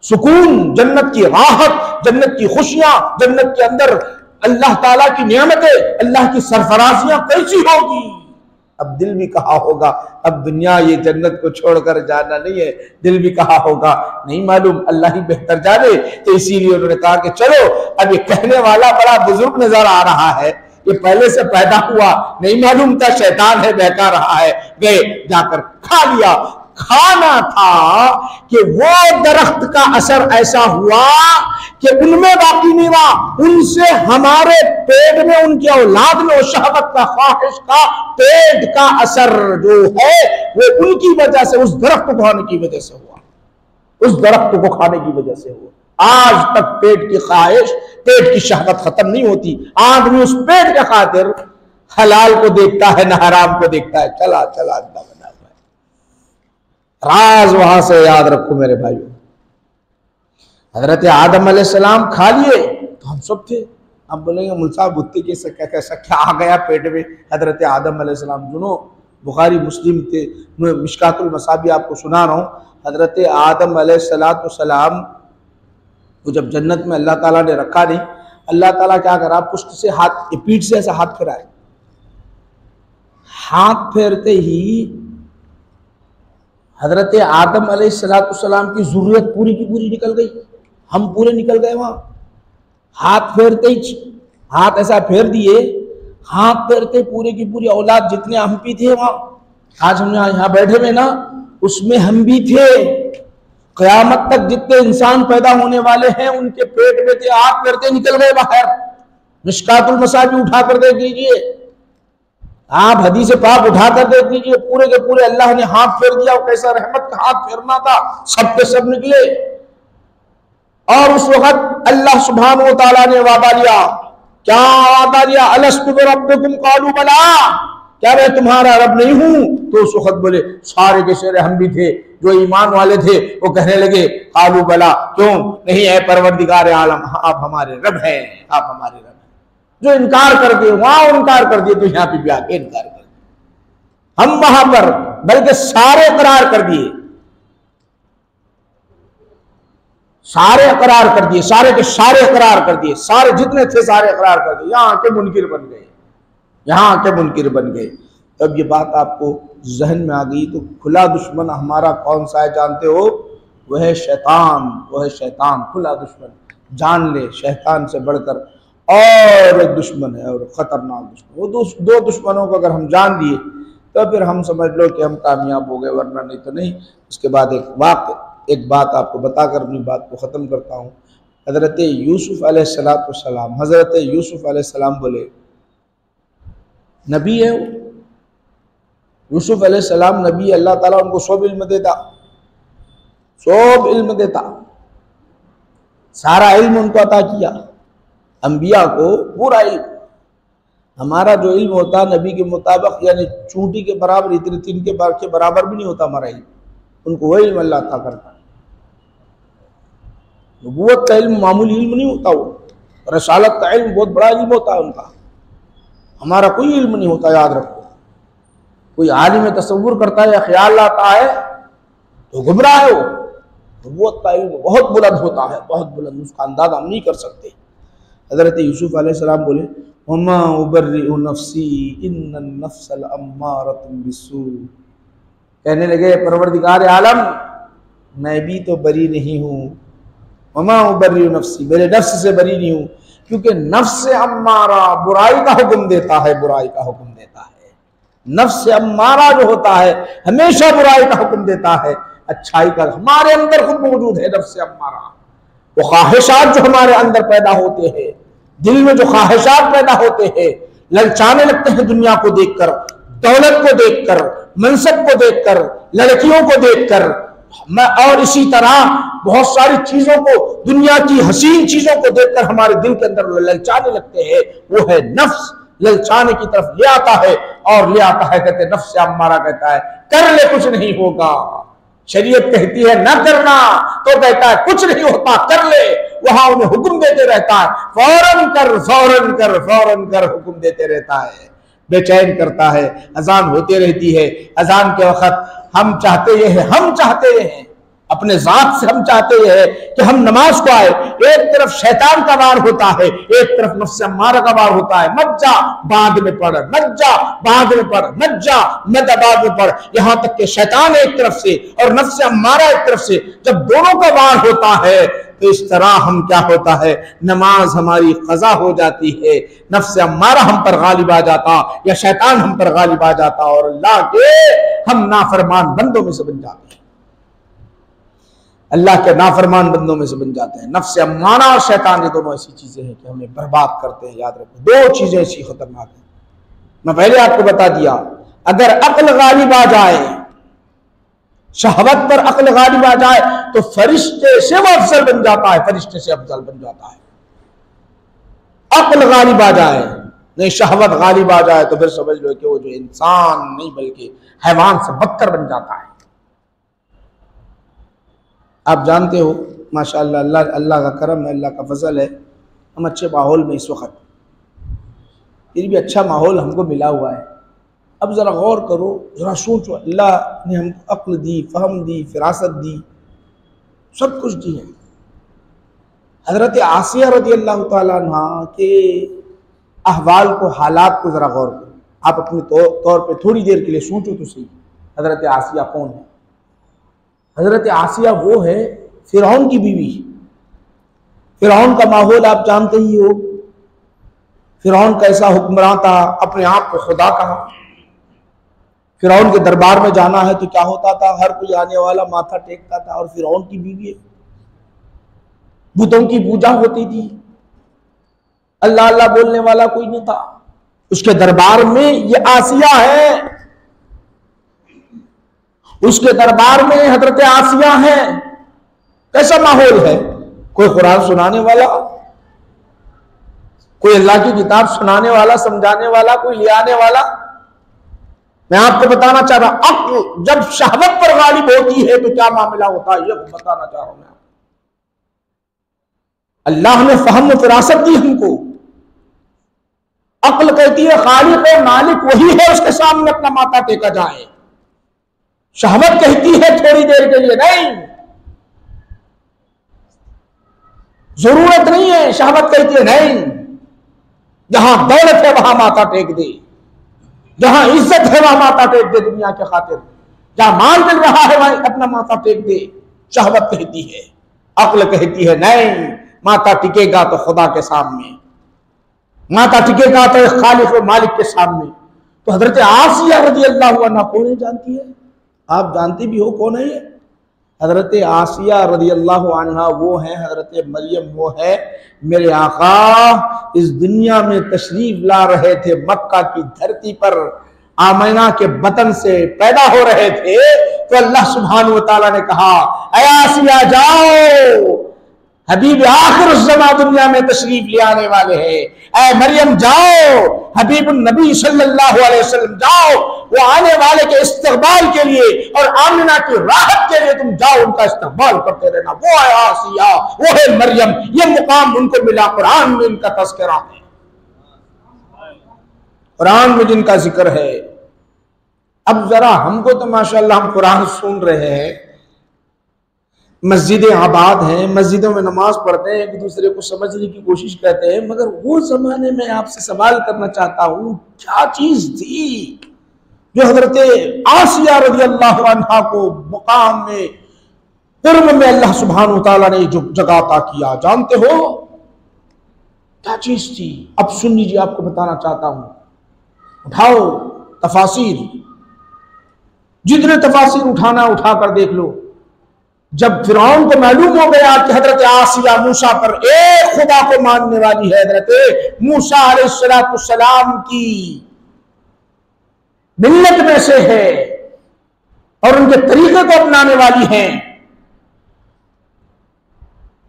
सुकून, जन्नत की राहत, जन्नत की खुशियां, जन्नत के अंदर अल्लाह ताला की नेमतें, अल्लाह की सरफराजियां कैसी होगी। अब दिल भी कहा होगा, अब दुनिया, ये जन्नत को छोड़कर जाना नहीं है। दिल भी कहा होगा, नहीं मालूम, अल्लाह ही बेहतर जाने। तो इसीलिए उन्होंने कहा कि चलो, अब ये कहने वाला बड़ा बुजुर्ग नजर आ रहा है, ये पहले से पैदा हुआ, नहीं मालूम था शैतान है, बहका रहा है। गए, जाकर खा लिया। खाना था कि वो दरख्त का असर ऐसा हुआ कि उनमें बाकी नहीं रहा, उनसे हमारे पेट में, उनकी औलाद में शहवत का, ख्वाहिश का, पेट का असर जो है वो उनकी वजह से, उस दरख्त को खाने की वजह से हुआ, उस दरख्त को खाने की वजह से हुआ। आज तक पेट की ख्वाहिश, पेट की शहवत खत्म नहीं होती। आदमी उस पेट के खातिर हलाल को देखता है, न हराम को देखता है। चला चला अड्डा बना हुआ है। राज वहां से याद रखो मेरे भाइयों। हजरत आदम अलैहिस्सलाम खा लिए तो हम सब थे। अब बोलेंगे मुल्ला बुत्ती के कैसा क्या आ गया पेट में। हजरत आदम अलैहिस्सलाम सुनो, बुखारी मुस्लिम थे, मैं मिशकातुल मसाबी आपको सुना रहा हूँ। हजरत आदम अलैहिस्सलाम को जब जन्नत में अल्लाह ताला ने रखा नहीं, अल्लाह ताला क्या करा, पुष्ट से हाथ, पीठ से ऐसा हाथ फिराए। हाथ फेरते ही हजरत आदम अलैहिस्सलाम की जरूरत पूरी की पूरी निकल गई, हम पूरे निकल गए वहां। हाथ फेरते ही, हाथ ऐसा फेर दिए, हाथ फेरते पूरे की पूरी औलाद, जितने हम भी थे वहां, आज हम यहाँ बैठे हुए ना, उसमें हम भी थे। क़यामत तक जितने इंसान पैदा होने वाले हैं उनके पेट में थे, हाथ फेरते निकल गए बाहर। मिशकातुल मसाबी उठा कर देख लीजिए, आप हदीस पाक उठा कर देख लीजिए, पूरे के पूरे अल्लाह ने हाथ फेर दिया। कैसा रहमत का हाथ फेरना था, सब के सब निकले। और उस वक्त अल्लाह सुब्हानहू व तआला ने वादा लिया, क्या वादा लिया, अलस्तु बिरब्बिकुम क़ालू बला, क्या मैं तुम्हारा रब नहीं हूं? तो उस वक्त बोले, सारे के सारे हम भी थे जो ईमान वाले थे, वो कहने लगे क़ालू बला, क्यों नहीं है परवरदिगार आलम, आप हमारे रब हैं, आप हमारे रब हैं। जो इनकार कर दिए वहां इनकार कर दिए, तो यहाँ पे भी आके इनकार कर दिए। हम वहां पर बल्कि सारे इकरार कर दिए, सारे इकरार कर दिए, सारे के सारे इकरार कर दिए, सारे जितने थे सारे इकरार कर दिए। यहाँ आके मुनकिर बन गए, यहाँ आके मुनकिर बन गए। तब ये बात आपको जहन में आ गई। तो खुला दुश्मन हमारा कौन सा है जानते हो? वह है शैतान, वह है शैतान, खुला दुश्मन। जान ले, शैतान से बढ़कर और एक दुश्मन है, और खतरनाक दुश्मन। वो दो दुश्मनों को अगर हम जान दिए तो फिर हम समझ लो कि हम कामयाब हो गए, वरना नहीं तो नहीं। उसके बाद एक बात आपको बताकर अपनी बात को ख़त्म करता हूँ। हज़रत यूसुफ अलैहिस्सलाम, हज़रत यूसुफ अलैहिस्सलाम बोले, नबी है वो, यूसुफ अलैहिस्सलाम नबी, अल्लाह ताला उनको सब इल्म देता, सब इल्म देता, सारा इल्म उनको अता किया, अंबिया को पूरा इल्म। हमारा जो इल्म होता नबी के मुताबिक, यानी चूंटी के बराबर, इतने तीन के बराबर भी नहीं होता हमारा इल्म, उनको वही इल्म अल्लाह अता करता। नबूवत का इल्म मामूली इल्म नहीं होता, वो रसालत का इल्म बहुत बड़ा इल्म होता है उनका। हमारा कोई इल्म नहीं होता, याद रखो। कोई आलिम तसव्वुर करता है या ख्याल आता है तो गुमराह है वो। नबूवत का इल्म बहुत बुलंद होता है, बहुत बुलंद, उसका अंदाजा हम नहीं कर सकते। हज़रत यूसुफ अलैहिस्सलाम बोले, वमा उबर्रिउ नफ्सी इन्नन नफ्सल अम्मारतुम बिस्सू। कहने लगे, परवरदिगार आलम, मैं भी तो बरी नहीं हूँ। वमा उबर्रिउ नफ्सी, मेरे नफ्स से बरी नहीं हूँ, क्योंकि नफ्स अम्मारा बुराई का हुक्म देता है, बुराई का हुक्म देता है। नफ्स अम्मारा जो होता है हमेशा बुराई का हुक्म देता है, अच्छाई का हमारे अंदर खुद मौजूद है। नफ्स अम्मारा, वो ख्वाहिशात जो हमारे अंदर पैदा होते हैं, दिल में जो ख्वाहिशात पैदा होते हैं, ललचाने लगते हैं दुनिया को देखकर, दौलत को देखकर, मनसब को देखकर, लड़कियों को देखकर, और इसी तरह बहुत सारी चीजों को, दुनिया की हसीन चीजों को देखकर हमारे दिल के अंदर ललचाने लगते हैं। वो है नफ्स, ललचाने की तरफ ले आता है, और ले आता है, कहते नफ्स अम्मारा कहता है कर ले कुछ नहीं होगा। शरीयत कहती है ना करना, तो कहता है कुछ नहीं होता कर ले। वहां उन्हें हुक्म देते रहता है, फौरन कर, फौरन कर, फौरन कर, हुक्म देते रहता है, बेचैन करता है। अजान होती रहती है, अजान के वक्त हम चाहते ये हैं, हम चाहते ये हैं, अपने जात से हम चाहते हैं कि हम नमाज को आए, एक तरफ शैतान का वार होता है, एक तरफ नफ्स अम्मारा का वार होता है, मत जा बाद में पढ़, मत जा बाद में पढ़, मत जा मत बाद में पढ़, यहां तक कि शैतान एक तरफ से और नफ्स अम्मारा एक तरफ से जब दोनों का वार होता है तो इस तरह हम क्या होता है, नमाज हमारी कज़ा हो जाती है, नफ्स अम्मारा हम पर गालिब आ जाता या शैतान हम पर गालिब आ जाता और अल्लाह के हम नाफरमान बंदों में से बन जाते हैं, अल्लाह के नाफरमान बंदों में से बन जाते हैं। नफ्स अम्मारा और शैतान ये दोनों ऐसी चीजें हैं कि हमें बर्बाद करते हैं। याद रखो, दो चीजें ऐसी खतरनाक हैं, मैं पहले आपको बता दिया, अगर अक्ल गालिब आ जाए, शहवत पर अक्ल गालिब आ जाए तो फरिश्ते से वो अफजल बन जाता है, फरिश्ते से अफजल बन जाता है। अक्ल गालिब आ जाए, नहीं शहवत गालिब आ जाए तो फिर समझ लो कि वो जो इंसान नहीं बल्कि हैवान से बदतर बन जाता है। आप जानते हो माशाअल्लाह, अल्लाह का करम है, अल्लाह का फजल है, हम अच्छे माहौल में इस वक्त, फिर भी अच्छा माहौल हमको मिला हुआ है। अब ज़रा गौर करो, ज़रा सोचो, अल्लाह ने हमको अक्ल दी, फ़हम दी, फिरासत दी, सब कुछ दी है। हज़रत आसिया रज़ी अल्लाह तआला अन्हा के अहवाल को, हालात को ज़रा गौर करो। आप अपने तौर पे थोड़ी देर के लिए सोचो तो सही, हज़रत आसिया कौन है? हज़रत आसिया वो है फ़िरौन की बीवी। फ़िरौन का माहौल आप जानते ही हो, फ़िरौन कैसा हुक्मरान था, अपने आप को खुदा कहा। फ़िरौन के दरबार में जाना है तो क्या होता था, हर कोई आने वाला माथा टेकता था, और फ़िरौन की बीवी है, बुतों की पूजा होती थी, अल्लाह अल्लाह बोलने वाला कोई नहीं था। उसके दरबार में ये आसिया है, उसके दरबार में हजरत आसिया है। कैसा माहौल है? कोई कुरान सुनाने वाला, कोई अल्लाह की किताब सुनाने वाला, समझाने वाला, कोई ले आने वाला। मैं आपको बताना चाह रहा, अक्ल जब शहवत पर गालिब होती है तो क्या मामला होता है, यह बताना चाह रहा हूं मैं। अल्लाह ने फहम और फिरासत दी हमको। अक्ल कहती है खालिक और मालिक वही है, उसके सामने अपना माथा टेका जाए। शहवत कहती है थोड़ी देर के लिए नहीं, जरूरत नहीं है। शहवत कहती है नहीं, जहां दौलत है वहां माथा टेक दे, जहां इज्जत है वहां माथा टेक दे दुनिया के खातिर, जहां माल मिल रहा है वहां अपना माथा टेक दे। शहवत कहती है, अक्ल कहती है नहीं, माथा टिकेगा तो खुदा के सामने, माथा टिकेगा तो खालिक और मालिक के सामने। तो हजरत आसिया रज़ी अल्लाहु अन्हा कौन है जानती है? आप जानती भी हो कौन है ये? हजरत आसिया रज़ी अल्लाहु अन्हा वो है हजरत मरियम, वो है मेरे आका इस दुनिया में तशरीफ ला रहे थे, मक्का की धरती पर आमिना के बतन से पैदा हो रहे थे। तो अल्लाह सुब्हानहू व तआला ने कहा, ऐ आसिया जाओ, हबीब आखिर उस ज़मा दुनिया में तशरीफ ले आने वाले हैं। ऐ मरियम जाओ, हबीब नबी सल्लल्लाहु अलैहि वसल्लम जाओ, वो आने वाले के इस्तकबाल के लिए और आमिना की राहत के लिए तुम जाओ, उनका इस्तकबाल करते रहना। वो है आसिया, वो है मरियम, ये मुकाम उनको मिला। कुरान में इनका तज़किरा है, कुरान में जिनका जिक्र है। अब जरा हमको तो माशाअल्लाह हम कुरान सुन रहे हैं, मस्जिदें आबाद हैं, मस्जिदों में नमाज पढ़ते हैं, एक दूसरे को समझने की कोशिश करते हैं, मगर वो जमाने में आपसे सवाल करना चाहता हूं, क्या चीज थी जो हजरत आसिया रज़ी अल्लाहु अन्हा को मुकाम में, कुर्ब में अल्लाह सुब्हानहू तआला ने जो जगह अता किया, जानते हो क्या चीज थी? अब सुन लीजिए, आपको बताना चाहता हूं। उठाओ तफासिर, जितने तफासिर उठाना उठा कर देख लो। जब फिरौन को मालूम हो गया कि हजरत आसिया मूसा पर एक खुदा को मानने वाली है, हजरत मूसा अलैहिस्सलाम की मिल्लत में से है और उनके तरीके को अपनाने वाली है,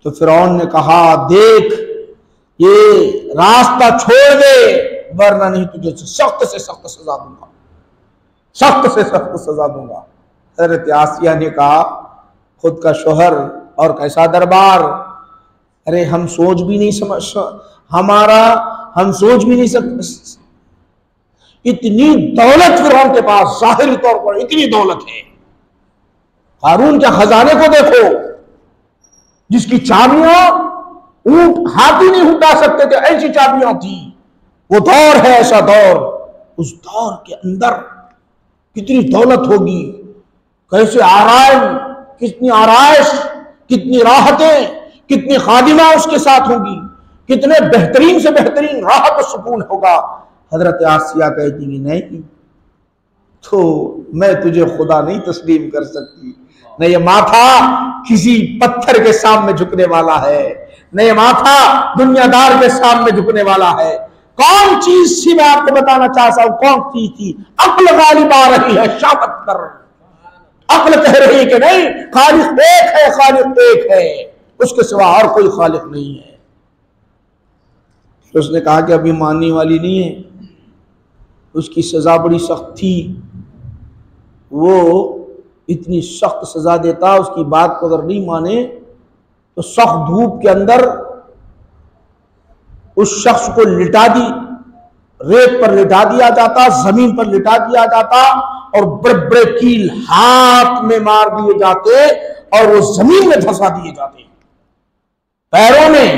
तो फिरौन ने कहा, देख ये रास्ता छोड़ दे, वरना नहीं तुझे सख्त से सख्त सजा दूंगा, सख्त से सख्त सजा दूंगा। हजरत आसिया ने कहा, खुद का शोहर और कैसा दरबार, अरे हम सोच भी नहीं समझ, हम सोच भी नहीं सकते, इतनी दौलत फिरौन के पास, जाहिरी तौर पर इतनी दौलत है, कारून के खजाने को देखो, जिसकी चाबियां ऊंट हाथी नहीं उठा सकते थे, ऐसी चाबियां थी। वो दौर है ऐसा दौर, उस दौर के अंदर कितनी दौलत होगी, कैसे आराम, कितनी आराइश, कितनी राहतें, कितनी खादिमा उसके साथ होगी, कितने बेहतरीन से बेहतरीन राहत और सुकून होगा। हजरत आसिया कहती कि नहीं, तो मैं तुझे खुदा नहीं तस्लीम कर सकती। न ये माथा किसी पत्थर के सामने झुकने वाला है, न ये माथा दुनियादार के सामने झुकने वाला है। कौन चीज थी, मैं आपको बताना चाहता हूं, कौन चीज थी? अक्ल गालिब आ रही है, शाबत कर। अक्ल कह रही है कि नहीं, खालिक एक है, खालिक एक है, उसके सिवा और कोई खालिक नहीं है। तो उसने कहा कि अभी मानने वाली नहीं है, उसकी सजा बड़ी सख्त थी, वो इतनी सख्त सजा देता, उसकी बात को अगर नहीं माने तो सख्त धूप के अंदर उस शख्स को लिटा दी, रेत पर लिटा दिया जाता, जमीन पर लिटा दिया जाता, और बड़े बड़े कील हाथ में मार दिए जाते और वो जमीन में धंसा दिए जाते, पैरों में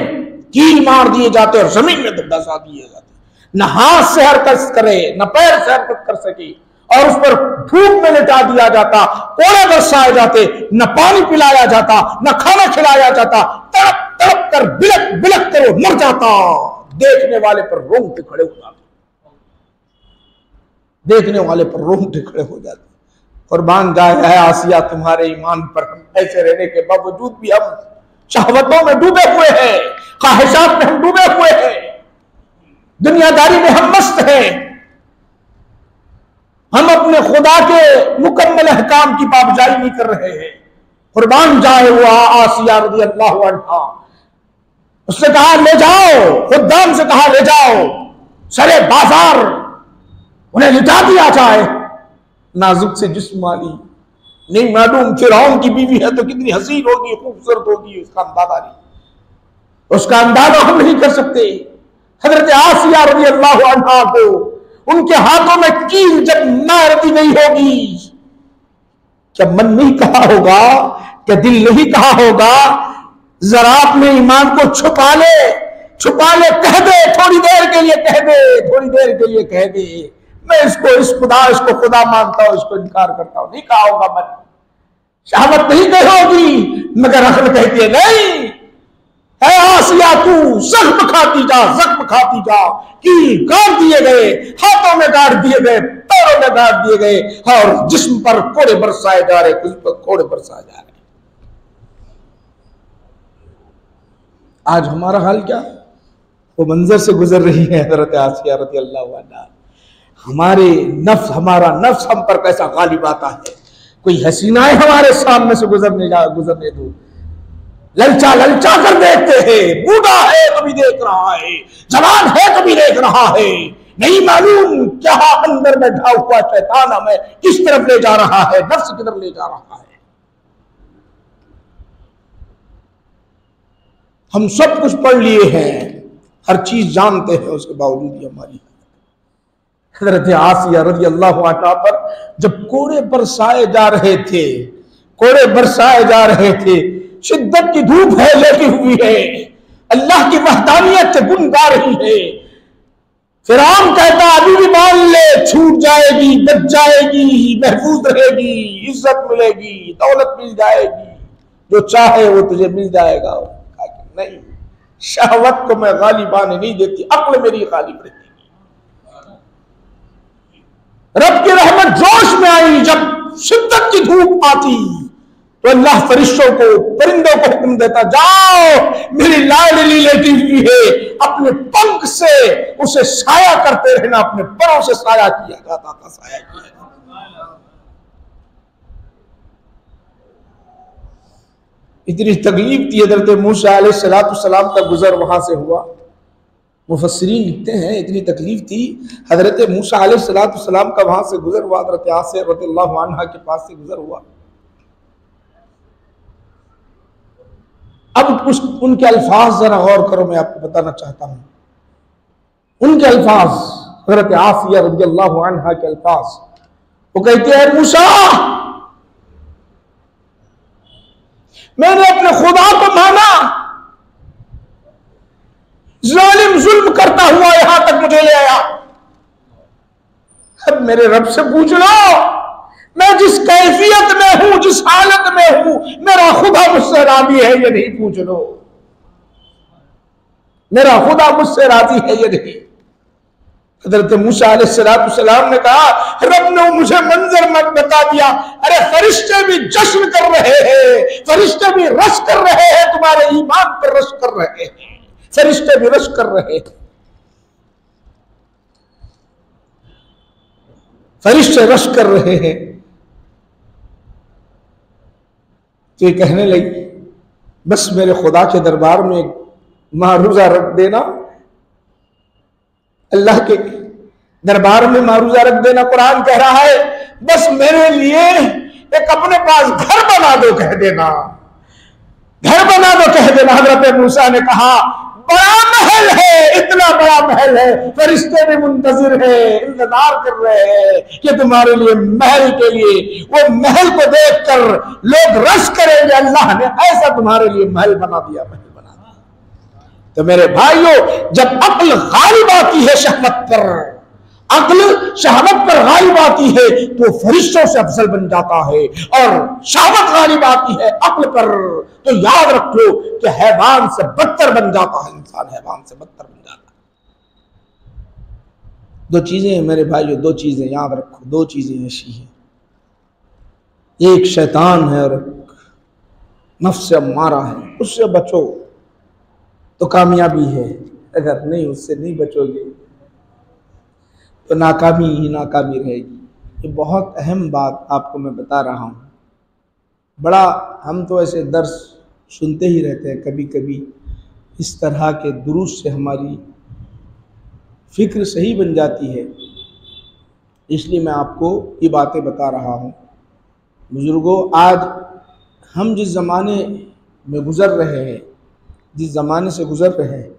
कील मार दिए जाते और जमीन में धंसा दिए जाते। न हाथ से हरकत करे, न पैर से हरकत कर सके, और उस पर धूप में लिटा दिया जाता, कोड़े बरसाए जाते, न पानी पिलाया जाता, न खाना खिलाया जाता, तड़प तड़प कर बिलक बिलक कर वो मर जाता। देखने वाले पर रोंगटे खड़े हो जाते, देखने वाले पर रोंगटे खड़े हो जाते। कुर्बान जाए है आसिया तुम्हारे ईमान पर, हम ऐसे रहने के बावजूद भी हम शहवतों में डूबे हुए हैं, ख्वाहिशात में हम डूबे हुए हैं, दुनियादारी में हम मस्त हैं, हम अपने खुदा के मुकम्मल अहकाम की पाबजाई नहीं कर रहे हैं। कुर्बान जाए हुआ आसिया रज़ी अल्लाह अन्हा, उसने कहा ले जाओ, खुद्दाम से कहा ले जाओ, सरे बाजार उन्हें लिटा दिया जाए। नाजुक से जिस्म वाली, नहीं मालूम फिरौन की बीवी है तो कितनी हसीन होगी, खूबसूरत होगी, उसका अंदाजा नहीं, उसका अंदाजा हम नहीं कर सकते। हजरत आसिया रज़ी अल्लाह अन्हा को उनके हाथों में कील जब मारती नहीं होगी, क्या मन नहीं कहा होगा, क्या दिल नहीं कहा होगा, जरा अपने ईमान को छुपा ले, छुपा ले, कह दे थोड़ी देर के लिए, कह दे थोड़ी देर के लिए, कह दे मैं इसको खुदा मानता हूं, इसको इनकार करता हूं। नहीं कहा होगा मन, शहावत नहीं कही होगी, मगर अक्ल कहती है नहीं है आसिया तू जख्म खाती जा, जख्म खाती जा, कि गाड़ दिए गए, हाथों में गाड़ दिए गए, पैरों में गाड़ दिए गए, और जिस्म पर कोड़े बरसाए जा रहे, कुछ पर कोड़े बरसाए जा रहे। आज हमारा हाल क्या, वो मंजर से गुजर रही है हजरत आसिया रज़ी अल्लाह अन्हा। हमारे नफ्स, हमारा नफ्स हम पर कैसा गालिब आता है। कोई हसीनाएं हमारे सामने से गुजरने दो, ललचा ललचा कर देखते हैं, बूढ़ा है तो भी देख रहा है, जवान है तो भी देख रहा है, नहीं मालूम क्या अंदर बैठा हुआ शैतान हमें किस तरफ ले जा रहा है, नफ्स की तरफ ले जा रहा है। हम सब कुछ पढ़ लिए हैं, हर चीज जानते हैं, उसके बावजूद ये हमारी हजरत आसिया रज़ी अल्लाह अन्हा पर जब कोड़े बरसाए जा रहे थे, कोड़े बरसाए जा रहे थे, शिद्दत की धूप है लगी हुई है, अल्लाह की वहदानियत से गुन गा रही है। फिरौन कहता अभी भी मान ले, छूट जाएगी, बच जाएगी, महफूज रहेगी, इज्जत मिलेगी, दौलत मिल जाएगी, जो चाहे वो तुझे मिल जाएगा। नहीं, शहवत को मैं गालिब आने नहीं देती, अक्ल मेरी गालिब रहती। रब की रहमत जोश में आई, जब शिद्दत की धूप आती तो अल्लाह फरिश्तों को, परिंदों को हुक्म देता, जाओ मेरी लाडली लेटी हुई है, अपने पंख से उसे साया करते रहना। अपने परों से साया किया जाता था, साया किया। इतनी तकलीफ थी। हज़रत मूसा अलैहिस्सलाम का गुजर वहां से हुआ, मुफस्सिरीन लिखते हैं इतनी तकलीफ थी। हज़रत मूसा अलैहिस्सलाम का वहां से गुजर हुआ, हज़रत आसिया रज़ियल्लाहु अन्हा के पास से गुजर हुआ। अब कुछ उनके अल्फाज जरा गौर करो, मैं आपको बताना चाहता हूं उनके अल्फाज, हज़रत आसिया रज़ियल्लाहु अन्हा के अल्फाज। वो कहते हैं मूसा मैंने अपने खुदा को माना, जालिम जुल्म करता हुआ यहां तक मुझे ले आया। अब मेरे रब से पूछ लो, मैं जिस कैफियत में हूं, जिस हालत में हूं, मेरा खुदा मुझसे राजी है ये नहीं? पूछ लो, मेरा खुदा मुझसे राजी है ये नहीं? हजरत मूसा अलैहिस्सलाम ने कहा, रब ने मुझे मंजर मत बता दिया। अरे फरिश्ते भी जश्न कर रहे हैं, फरिश्ते भी रश कर रहे हैं, तुम्हारे ईमान पर रश कर रहे हैं, फरिश्ते भी रश कर रहे हैं, फरिश्ते रश कर रहे हैं। तो ये कहने लगी, बस मेरे खुदा के दरबार में मारूजा रख देना, अल्लाह के दरबार में मारूजा रख देना। कुरान कह रहा है, बस मेरे लिए एक अपने पास घर बना दो, कह देना, घर बना दो, कह देना। हजरत मूसा ने कहा, बड़ा महल है, इतना बड़ा महल है, फरिश्ते भी मुंतजिर है, इंतजार कर रहे हैं कि तुम्हारे लिए महल के लिए, वो महल को देखकर लोग रश करेंगे, अल्लाह ने ऐसा तुम्हारे लिए महल बना दिया, महल बना दिया। तो मेरे भाइयों, जब अक्ल गालिब आती है शहवत पर, अक्ल शहवत पर गालिब आती है तो फरिश्तों से अफजल बन जाता है, और शहवत गालिब आती है अक्ल पर तो याद रखो कि हैवान से बदतर बन जाता है इंसान, हैवान से बदतर बन जाता है। दो चीजें हैं मेरे भाइयों, दो चीजें याद रखो, दो चीजें ऐसी हैं, एक शैतान है और एक नफ्स अम्मारा है। उससे बचो तो कामयाबी है, अगर नहीं उससे नहीं बचोगे तो नाकामी ही नाकामी रहेगी। ये बहुत अहम बात आपको मैं बता रहा हूँ। बड़ा हम तो ऐसे दर्स सुनते ही रहते हैं, कभी कभी इस तरह के दुरूस से हमारी फिक्र सही बन जाती है, इसलिए मैं आपको ये बातें बता रहा हूँ। बुजुर्गों, आज हम जिस ज़माने में गुज़र रहे हैं, जिस ज़माने से गुज़र रहे हैं,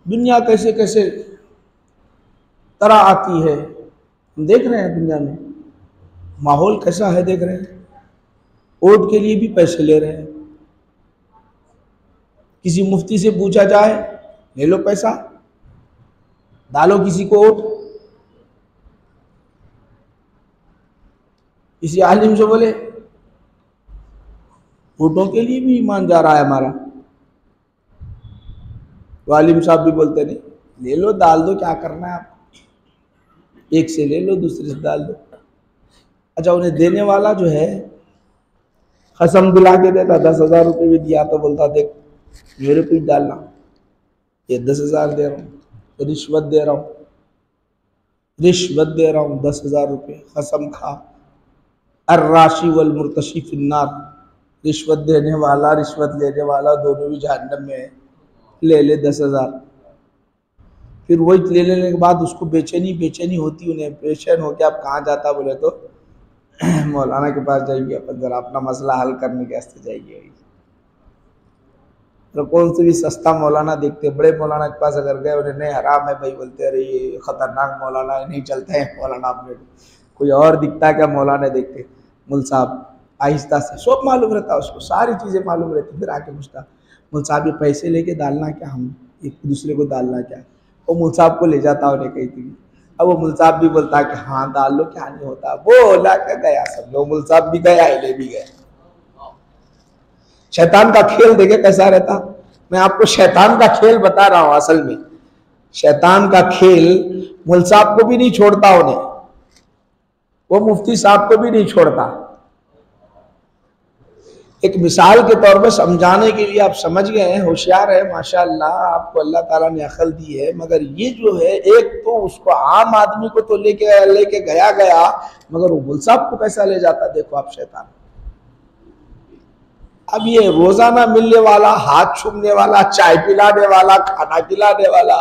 दुनिया कैसे कैसे तरह आती है, हम देख रहे हैं दुनिया में माहौल कैसा है, देख रहे हैं। वोट के लिए भी पैसे ले रहे हैं, किसी मुफ्ती से पूछा जाए, ले लो पैसा, डालो किसी को वोट। किसी आलिम से बोले, वोटों के लिए भी ईमान जा रहा है हमारा। तो आलिम साहब भी बोलते नहीं, ले लो, डाल दो, क्या करना है आपको, एक से ले लो, दूसरे से डाल दो। अच्छा, उन्हें देने वाला जो है कसम दिला के देता, 10,000 रुपये भी दिया तो बोलता, देख मेरे को ही डालना, ये 10,000 दे रहा हूँ, तो रिश्वत दे रहा हूँ, रिश्वत दे रहा हूँ 10,000 रुपये, कसम खा। अर्राशी वल मुर्तशी फिन्नार, रिश्वत देने वाला रिश्वत लेने वाला दोनों भी जहन्नम में है, ले ले 10,000। फिर वही ले लेने के बाद उसको बेचैनी होती, उन्हें बेचैन हो के आप कहाँ जाता बोले तो मौलाना के पास जाइए, अपन जरा अपना मसला हल करने के वास्ते जाइए। तो कौन से भी सस्ता मौलाना देखते, बड़े मौलाना के पास अगर गए, उन्हें नहीं हराम है भाई, बोलते अरे ये खतरनाक मौलाना है, नहीं चलते हैं मौलाना अपने। कोई और दिखता है क्या मौलाना देखते, मुल साहब आहिस्ता से सब मालूम रहता उसको, सारी चीज़ें मालूम रहती। फिर आके पूछता, मुल साहब ये पैसे लेके डालना क्या, हम एक दूसरे को डालना क्या? वो मुल साहब को ले जाता उन्हें कहीं थी। अब वो मुल साहब भी बोलता कि हाँ डाल लो, क्या नहीं होता, बोला क्या गया सब लोग, मुल साहब भी गया, ले भी गया। शैतान का खेल देखे कैसा रहता। मैं आपको शैतान का खेल बता रहा हूं। असल में शैतान का खेल मुल साहब को भी नहीं छोड़ता, उन्हें वो मुफ्ती साहब को भी नहीं छोड़ता। एक मिसाल के तौर पर समझाने के लिए, आप समझ गए हैं, होशियार है माशाअल्लाह, आपको अल्लाह ताला ने अकल दी है। मगर ये जो है, एक तो उसको आम आदमी को तो लेके गया, मगर वो मुल साहब को कैसा ले जाता, देखो आप शैतान। अब ये रोजाना मिलने वाला, हाथ छूने वाला, चाय पिलाने वाला, खाना खिलाने वाला,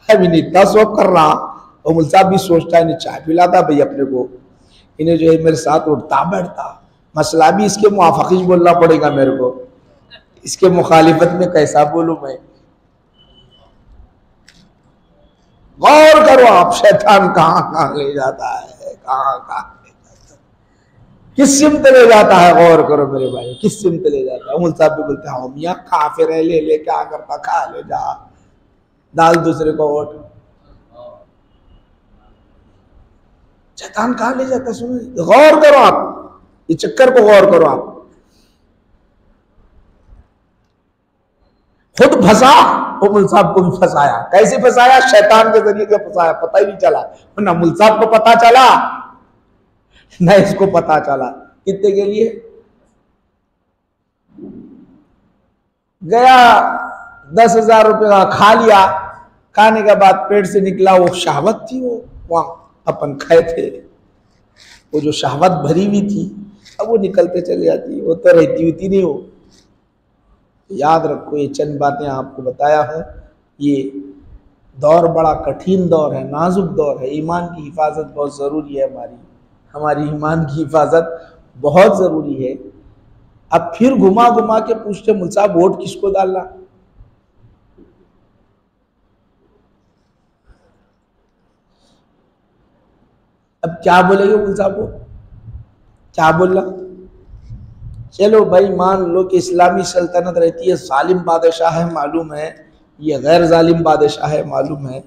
अब इन्हें इतना शौक कर रहा, और मुल साहब भी सोचता है, इन्हें चाय पिलाता भाई अपने को, इन्हें जो है मेरे साथ उठता बैठता, मसला भी इसके मुआफिक बोलना पड़ेगा मेरे को, इसके मुखालिफत में कैसा बोलूं मैं। गौर करो आप, शैतान कहां कहां ले जाता है, कहां कहां ले जाता है। किस सिमत ले जाता है, गौर करो मेरे भाई, किस सिमत ले जाता है। मुल्क साहब भी बोलते हैं मियाँ काफिर है, ले ले क्या करता, खा ले जा, डाल दूसरे को वोट। शैतान कहाँ ले जाता है, सुनो, गौर करो आप, ये चक्कर को गौर करो आप। खुद फंसा, वो मुल्क साहब को भी फंसाया। कैसे फंसाया? शैतान के जरिए से फंसाया, पता ही नहीं चला। ना मुल्क साहब को पता चला ना इसको पता चला। कितने के लिए गया? 10,000 रुपए का खा लिया। खाने के बाद पेट से निकला वो शहवत थी, वो वहां अपन खाए थे, वो जो शहवत भरी हुई थी, अब वो निकलते चले जाती, वो तो रहती होती नहीं। हो याद रखो, ये चंद बातें आपको बताया हूँ। ये दौर बड़ा कठिन दौर है, नाजुक दौर है। ईमान की हिफाजत बहुत ज़रूरी है, हमारी ईमान की हिफाजत बहुत ज़रूरी है। अब फिर घुमा घुमा के पूछते मुल्क साहब वोट किसको डालना? अब क्या बोलेंगे मुल्क साहब को? क्या बोलना? चलो भाई मान लो कि इस्लामी सल्तनत रहती है, जालिम बादशाह है मालूम है, ये गैर जालिम बादशाह है मालूम है,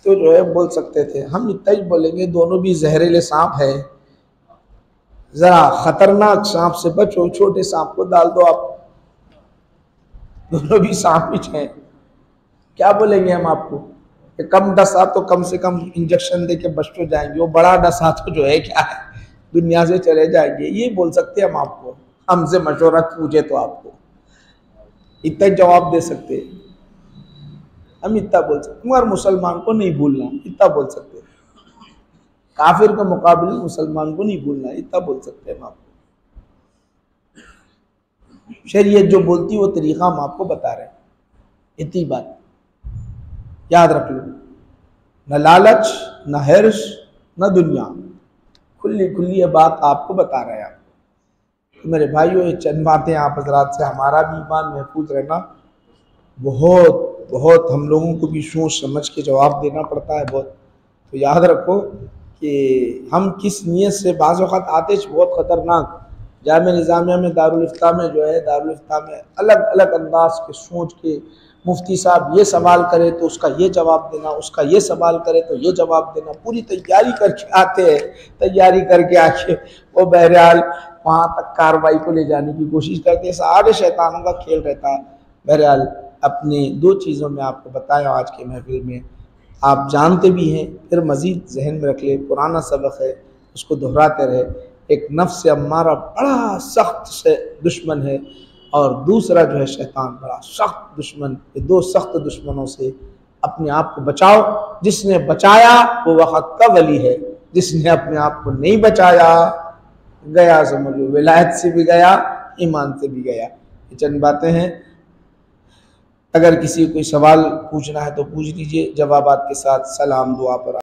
तो जो है बोल सकते थे। हम इतना ही बोलेंगे दोनों भी जहरीले सांप है, जरा खतरनाक सांप से बचो, छोटे सांप को डाल दो आप, दोनों भी सांप ही हैं। क्या बोलेंगे हम आपको? कम डसा तो कम से कम इंजेक्शन दे के बच तो जाएंगे, वो बड़ा डसा तो जो है क्या है, दुनिया से चले जाएंगे। ये बोल सकते हैं हम आपको, हमसे मशवरा पूछे तो आपको इतना जवाब दे सकते हैं हम, इतना बोल सकते। मगर मुसलमान को नहीं भूलना, इतना बोल सकते हैं। काफिर के मुकाबले मुसलमान को नहीं भूलना, इतना बोल सकते हैं हम आपको। शरीयत जो बोलती वो तरीका हम आपको बता रहे हैं, इतनी बात याद रख लो। न लालच, न हिर्स, न दुनिया, खुली खुली ये बात आपको बता रहे हैं। तो मेरे भाइयों, ये चंद बातें आप हजरात से हमारा भी ईमान महफूज रहना बहुत बहुत, हम लोगों को भी सोच समझ के जवाब देना पड़ता है बहुत। तो याद रखो कि हम किस नीयत से बाज़ वक़्त आतिश बहुत ख़तरनाक, जामिया निज़ामिया में, दारुल इफ्ता में जो है, दारुल इफ्ता में अलग अलग अंदाज के सोच के मुफ्ती साहब ये सवाल करे तो उसका ये जवाब देना, उसका ये सवाल करे तो ये जवाब देना, पूरी तैयारी करके आते हैं। तैयारी करके आके वो बहरहाल वहाँ तक कार्रवाई को ले जाने की कोशिश करते हैं। सारे शैतानों का खेल रहता है। बहरहाल अपनी दो चीज़ों में आपको बताया आज के महफिल में, आप जानते भी हैं, फिर मज़ीद जहन में रख ले, पुराना सबक है, उसको दोहराते रहे। एक नफ्स अम्मारा बड़ा सख्त से दुश्मन है, और दूसरा जो है शैतान बड़ा सख्त दुश्मन। ये दो सख्त दुश्मनों से अपने आप को बचाओ। जिसने बचाया वो वक़्त का वली है, जिसने अपने आप को नहीं बचाया गया, समझो विलायत से भी गया, ईमान से भी गया। ये चंद बातें हैं। अगर किसी को कोई सवाल पूछना है तो पूछ लीजिए, जवाबात के साथ सलाम दुआ पर।